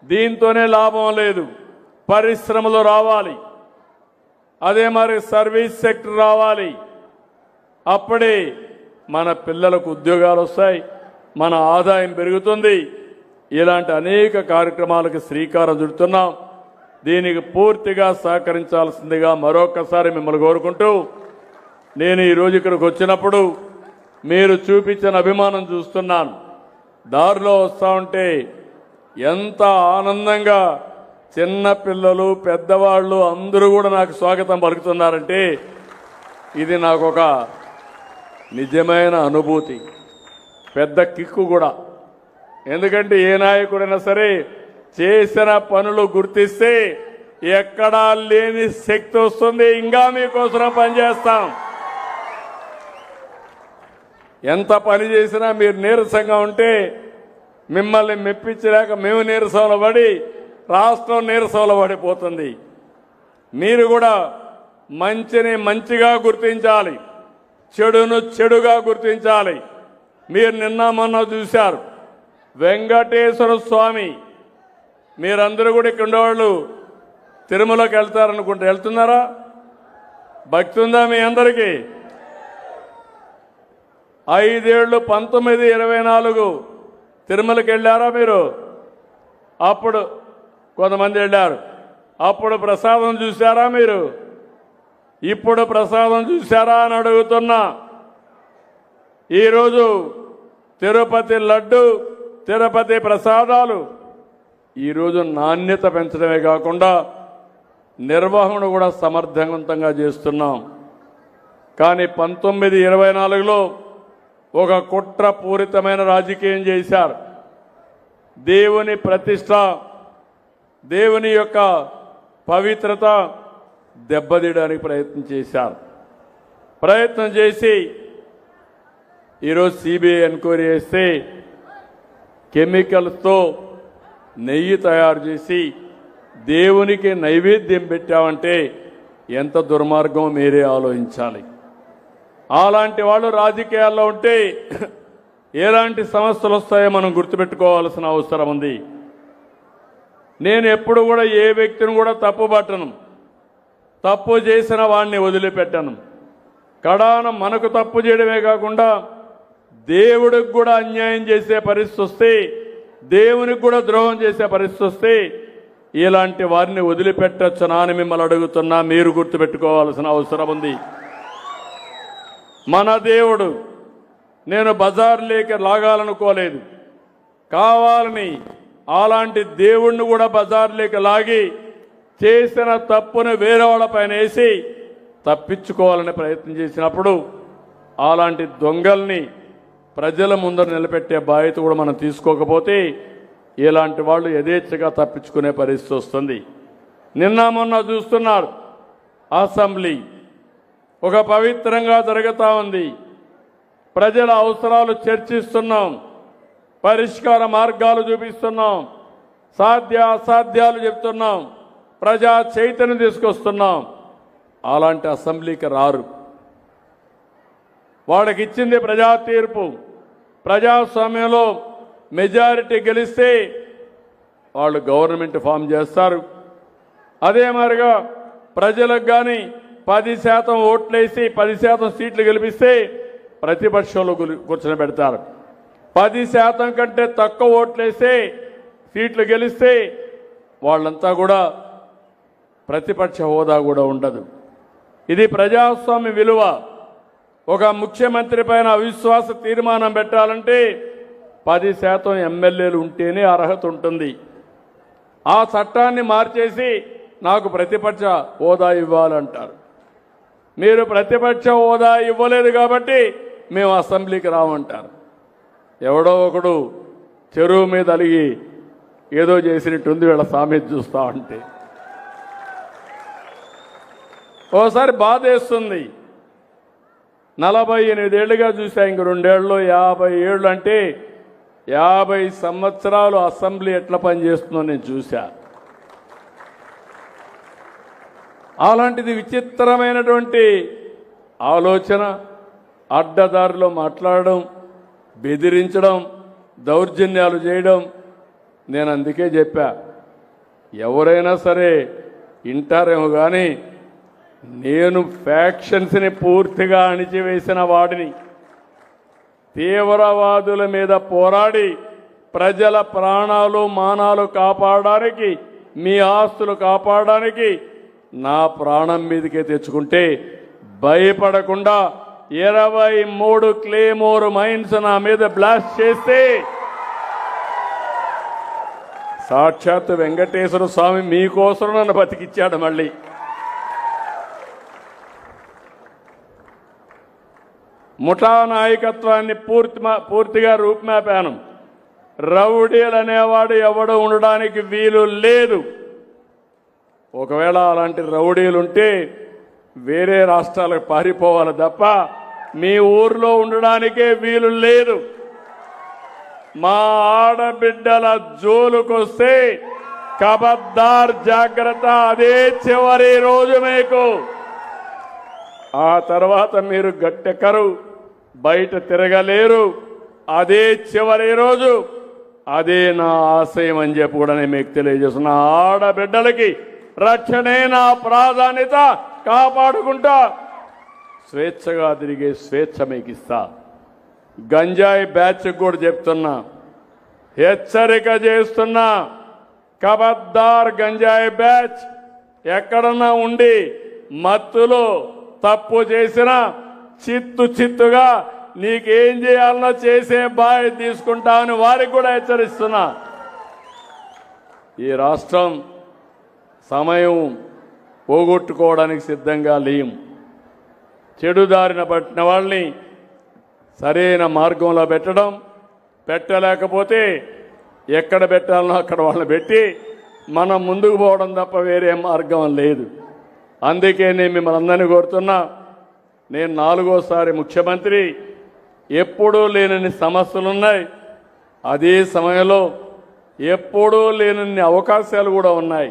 దీంతోనే లాభం లేదు, పరిశ్రమలు రావాలి, అదే మరి సర్వీస్ సెక్టర్ రావాలి. అప్పుడే మన పిల్లలకు ఉద్యోగాలు వస్తాయి, మన ఆదాయం పెరుగుతుంది. ఇలాంటి అనేక కార్యక్రమాలకు శ్రీకారం చుడుతున్నాం. దీనికి పూర్తిగా సహకరించాల్సిందిగా మరొకసారి మిమ్మల్ని కోరుకుంటూ, నేను ఈరోజు ఇక్కడికి వచ్చినప్పుడు మీరు చూపించిన అభిమానం చూస్తున్నాను. దారిలో వస్తూ ఉంటే ఎంత ఆనందంగా చిన్న పిల్లలు, పెద్దవాళ్ళు అందరూ కూడా నాకు స్వాగతం పలుకుతున్నారంటే ఇది నాకు ఒక నిజమైన అనుభూతి, పెద్ద కిక్కు కూడా. ఎందుకంటే ఏ నాయకుడైనా సరే చేసిన పనులు గుర్తిస్తే ఎక్కడా లేని శక్తి వస్తుంది. ఇంకా మీకోసం పనిచేస్తాం. ఎంత పని చేసినా మీరు నీరసంగా ఉంటే మిమ్మల్ని మెప్పించలేక మేము నీరసంలో పడి రాష్ట్రం నీరసంలో పడిపోతుంది. మీరు కూడా మంచిని మంచిగా గుర్తించాలి, చెడును చెడుగా గుర్తించాలి. మీరు నిన్న మొన్న చూశారు వెంకటేశ్వర స్వామి, మీరందరూ కూడా ఇక్కడ ఉండేవాళ్ళు తిరుమలకి వెళ్తారనుకుంటే వెళ్తున్నారా? భక్తి ఉందా మీ అందరికీ? 5 ఏళ్ళు 19, 24 తిరుమలకి వెళ్ళారా మీరు? అప్పుడు కొంతమంది వెళ్ళారు. అప్పుడు ప్రసాదం చూశారా మీరు? ఇప్పుడు ప్రసాదం చూశారా అని అడుగుతున్నా. ఈరోజు తిరుపతి లడ్డు, తిరుపతి ప్రసాదాలు ఈరోజు నాణ్యత పెంచడమే కాకుండా నిర్వహణ కూడా సమర్థవంతంగా చేస్తున్నాం. కానీ 19, 24లో ఒక కుట్రపూరితమైన రాజకీయం చేశారు. దేవుని ప్రతిష్ట, దేవుని యొక్క పవిత్రత దెబ్బతీయడానికి ప్రయత్నం చేశారు. ప్రయత్నం చేసి ఈరోజు సిబిఐ ఎంక్వైరీ చేస్తే కెమికల్స్తో నెయ్యి తయారు చేసి దేవునికి నైవేద్యం పెట్టామంటే ఎంత దుర్మార్గం మీరే ఆలోచించాలి. అలాంటి వాళ్ళు రాజకీయాల్లో ఉంటే ఎలాంటి సమస్యలు వస్తాయో మనం గుర్తుపెట్టుకోవాల్సిన అవసరం ఉంది. నేను ఎప్పుడు కూడా ఏ వ్యక్తిని కూడా తప్పుపట్టను, తప్పు చేసిన వాడిని వదిలిపెట్టను. కడాన మనకు తప్పు చేయడమే కాకుండా దేవుడికి కూడా అన్యాయం చేసే పరిస్థితి వస్తే, దేవునికి కూడా ద్రోహం చేసే పరిస్థితి వస్తే ఇలాంటి వారిని వదిలిపెట్టొచ్చునా అని మిమ్మల్ని అడుగుతున్నా. మీరు గుర్తుపెట్టుకోవాల్సిన అవసరం ఉంది. మన దేవుడు నేను బజార్లోకి లాగాలనుకోలేదు. కావాలని అలాంటి దేవుణ్ణి కూడా బజార్లోకి లాగి చేసిన తప్పును వేరే వాళ్ళపైన వేసి తప్పించుకోవాలని ప్రయత్నం చేసినప్పుడు అలాంటి దొంగల్ని ప్రజల ముందర నిలబెట్టే బాధ్యత కూడా మనం తీసుకోకపోతే ఇలాంటి వాళ్ళు యథేచ్ఛగా తప్పించుకునే పరిస్థితి వస్తుంది. నిన్న మొన్న చూస్తున్నారు, అసెంబ్లీ ఒక పవిత్రంగా జరుగుతూ ఉంది. ప్రజల అవసరాలు చర్చిస్తున్నాం, పరిష్కార మార్గాలు చూపిస్తున్నాం, సాధ్య అసాధ్యాలు చెప్తున్నాం, ప్రజా చైతన్యం తీసుకొస్తున్నాం. అలాంటి అసెంబ్లీకి రారు. వాళ్ళకి ఇచ్చింది ప్రజా తీర్పు. ప్రజాస్వామ్యంలో మెజారిటీ గెలిస్తే వాళ్ళు గవర్నమెంట్ ఫామ్ చేస్తారు. అదే మాదిరిగా ప్రజలకు కానీ 10% ఓట్లేసి 10% సీట్లు గెలిపిస్తే ప్రతిపక్షంలో కూర్చొని పెడతారు. 10% కంటే తక్కువ ఓట్లేస్తే సీట్లు గెలిస్తే వాళ్ళంతా కూడా ప్రతిపక్ష హోదా కూడా ఉండదు. ఇది ప్రజాస్వామ్య విలువ. ఒక ముఖ్యమంత్రి పైన అవిశ్వాస తీర్మానం పెట్టాలంటే 10% ఎమ్మెల్యేలు ఉంటేనే అర్హత ఉంటుంది. ఆ చట్టాన్ని మార్చేసి నాకు ప్రతిపక్ష హోదా ఇవ్వాలంటారు. మీరు ప్రతిపక్ష హోదా ఇవ్వలేదు కాబట్టి మేము అసెంబ్లీకి రామంటారు. ఎవడో ఒకడు చెరువు మీద అలిగి ఏదో చేసినట్టుంది వీళ్ళ సామెత చూస్తా ఉంటే. ఓసారి బాధేస్తుంది. 48 ఏళ్ళుగా చూసా, ఇంక 2 ఏళ్ళు 50 ఏళ్ళు అంటే 50 సంవత్సరాలు అసెంబ్లీ ఎట్లా పనిచేస్తుందో నేను చూశా. అలాంటిది విచిత్రమైనటువంటి ఆలోచన, అడ్డదారిలో మాట్లాడడం, బెదిరించడం, దౌర్జన్యాలు చేయడం. నేను అందుకే చెప్పా, ఎవరైనా సరే వింటారేమో కానీ నేను ఫ్యాక్షన్స్ని పూర్తిగా అణిచివేసిన వాడిని. తీవ్రవాదుల మీద పోరాడి ప్రజల ప్రాణాలు మానాలు కాపాడడానికి, మీ ఆస్తులు కాపాడడానికి నా ప్రాణం మీదకే తెచ్చుకుంటే భయపడకుండా 23 క్లేమోర్ మైన్స్ నా మీద బ్లాస్ట్ చేస్తే సాక్షాత్ వెంకటేశ్వర స్వామి మీకోసం నన్ను బతికిచ్చాడు. మళ్ళీ ముఠా నాయకత్వాన్ని పూర్తిగా రూపుమాపాను. రౌడీలు అనేవాడు ఎవడు ఉండడానికి వీలు లేదు. ఒకవేళ అలాంటి రౌడీలుంటే వేరే రాష్ట్రాలకు పారిపోవాలి తప్ప మీ ఊర్లో ఉండడానికే వీలు లేదు. మా ఆడబిడ్డల జోలుకొస్తే ఖబర్దార్, జాగ్రత్త. అదే చివరి రోజు మీకు. ఆ తర్వాత మీరు గట్టెక్కరు, బయట తిరగలేరు. అదే చివరి రోజు. అదే నా ఆశయం అని చెప్పి కూడా నేను మీకు తెలియజేస్తున్నా. ఆడబిడ్డలకి రక్షణే నా ప్రాధాన్యత. కాపాడుకుంటా స్వేచ్ఛగా తిరిగే స్వేచ్ఛ మీకు ఇస్తా. గంజాయి బ్యాచ్ కూడా చెప్తున్నా, హెచ్చరిక చేస్తున్నా. ఖబర్దార్, గంజాయి బ్యాచ్ ఎక్కడన్నా ఉండి మత్తులో తప్పు చేసినా చిత్తుగా నీకేం చేయాలనో చేసే బాధ్యత తీసుకుంటా అని వారికి కూడా హెచ్చరిస్తున్నా. ఈ రాష్ట్రం సమయం పోగొట్టుకోవడానికి సిద్ధంగా లేం. చెడుదారిన పట్టిన వాళ్ళని సరైన మార్గంలో పెట్టలేకపోతే ఎక్కడ పెట్టాలనో అక్కడ వాళ్ళని పెట్టి మనం ముందుకు పోవడం తప్ప వేరే మార్గం లేదు. అందుకే నేను మిమ్మల్ని అందరినీ కోరుతున్నా, నేను 4వ ముఖ్యమంత్రి. ఎప్పుడూ లేనన్ని సమస్యలున్నాయి. అదే సమయంలో ఎప్పుడూ లేనన్ని అవకాశాలు కూడా ఉన్నాయి.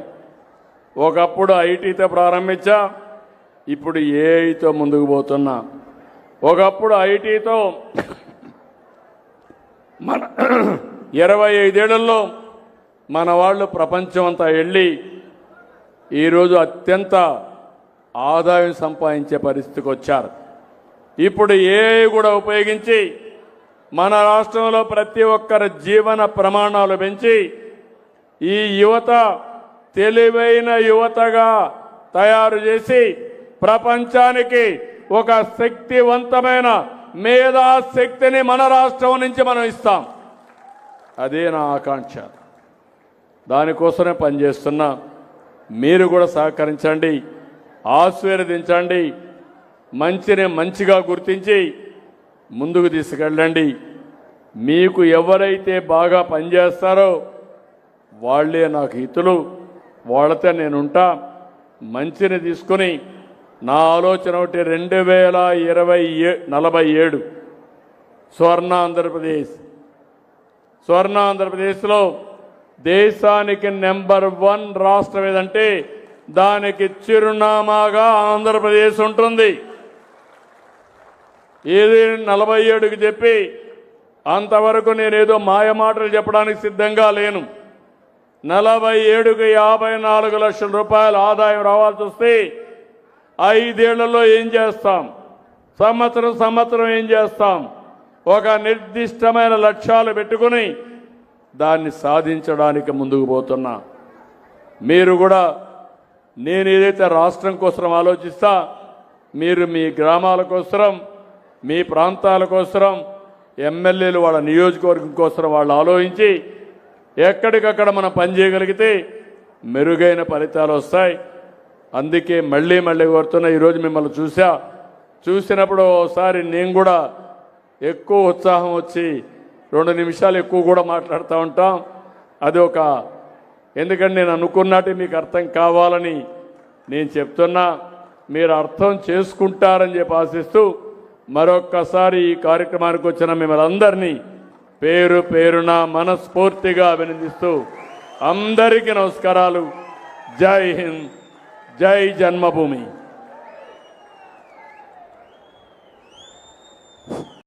ఒకప్పుడు ఐటీతో ప్రారంభించా, ఇప్పుడు ఏఐతో ముందుకు పోతున్నా. ఒకప్పుడు ఐటీతో మన 25 ఏళ్లలో మన వాళ్ళు ప్రపంచం అంతా వెళ్ళి ఈరోజు అత్యంత ఆదాయం సంపాదించే పరిస్థితికి వచ్చారు. ఇప్పుడు ఏఐ కూడా ఉపయోగించి మన రాష్ట్రంలో ప్రతి ఒక్కరి జీవన ప్రమాణాలు పెంచి ఈ యువత తెలివైన యువతగా తయారు చేసి ప్రపంచానికి ఒక శక్తివంతమైన మేధాశక్తిని మన రాష్ట్రం నుంచి మనం ఇస్తాం. అదే నా ఆకాంక్ష. దానికోసమే పనిచేస్తున్నా. మీరు కూడా సహకరించండి, ఆశీర్వదించండి, మంచిని మంచిగా గుర్తించి ముందుకు తీసుకెళ్ళండి. మీకు ఎవరైతే బాగా పనిచేస్తారో వాళ్ళే నాకు హితులు, వాళ్ళతో నేనుంటా. మంచిని తీసుకుని నా ఆలోచన ఒకటి 2047 స్వర్ణ ఆంధ్రప్రదేశ్లో దేశానికి నెంబర్ 1 రాష్ట్రం ఏదంటే దానికి చిరునామాగా ఆంధ్రప్రదేశ్ ఉంటుంది. ఏది 47కి చెప్పి అంతవరకు నేనేదో మాయ మాటలు చెప్పడానికి సిద్ధంగా లేను. 47కి 54 లక్షల రూపాయల ఆదాయం రావాల్సి వస్తే 5 ఏళ్లలో ఏం చేస్తాం, సంవత్సరం ఏం చేస్తాం, ఒక నిర్దిష్టమైన లక్ష్యాలు పెట్టుకుని దాన్ని సాధించడానికి ముందుకు పోతున్నా. మీరు కూడా నేను ఏదైతే రాష్ట్రం కోసం ఆలోచిస్తా, మీరు మీ గ్రామాల కోసం, మీ ప్రాంతాల కోసం, ఎమ్మెల్యేలు వాళ్ళ నియోజకవర్గం కోసం వాళ్ళు ఆలోచించి ఎక్కడికక్కడ మనం పనిచేయగలిగితే మెరుగైన ఫలితాలు వస్తాయి. అందుకే మళ్ళీ కోరుతున్నా. ఈరోజు మిమ్మల్ని చూసినప్పుడు ఒకసారి నేను కూడా ఎక్కువ ఉత్సాహం వచ్చి 2 నిమిషాలు ఎక్కువ కూడా మాట్లాడుతూ ఉంటాం. అది ఎందుకంటే నేను అనుకున్నట్టు మీకు అర్థం కావాలని నేను చెప్తున్నా. మీరు అర్థం చేసుకుంటారని చెప్పి ఆశిస్తూ మరొక్కసారి ఈ కార్యక్రమానికి వచ్చిన మిమ్మల్ని అందరినీ పేరు పేరున మనస్ఫూర్తిగా అభినందిస్తూ అందరికీ నమస్కారాలు. జై హింద్, జై జన్మభూమి.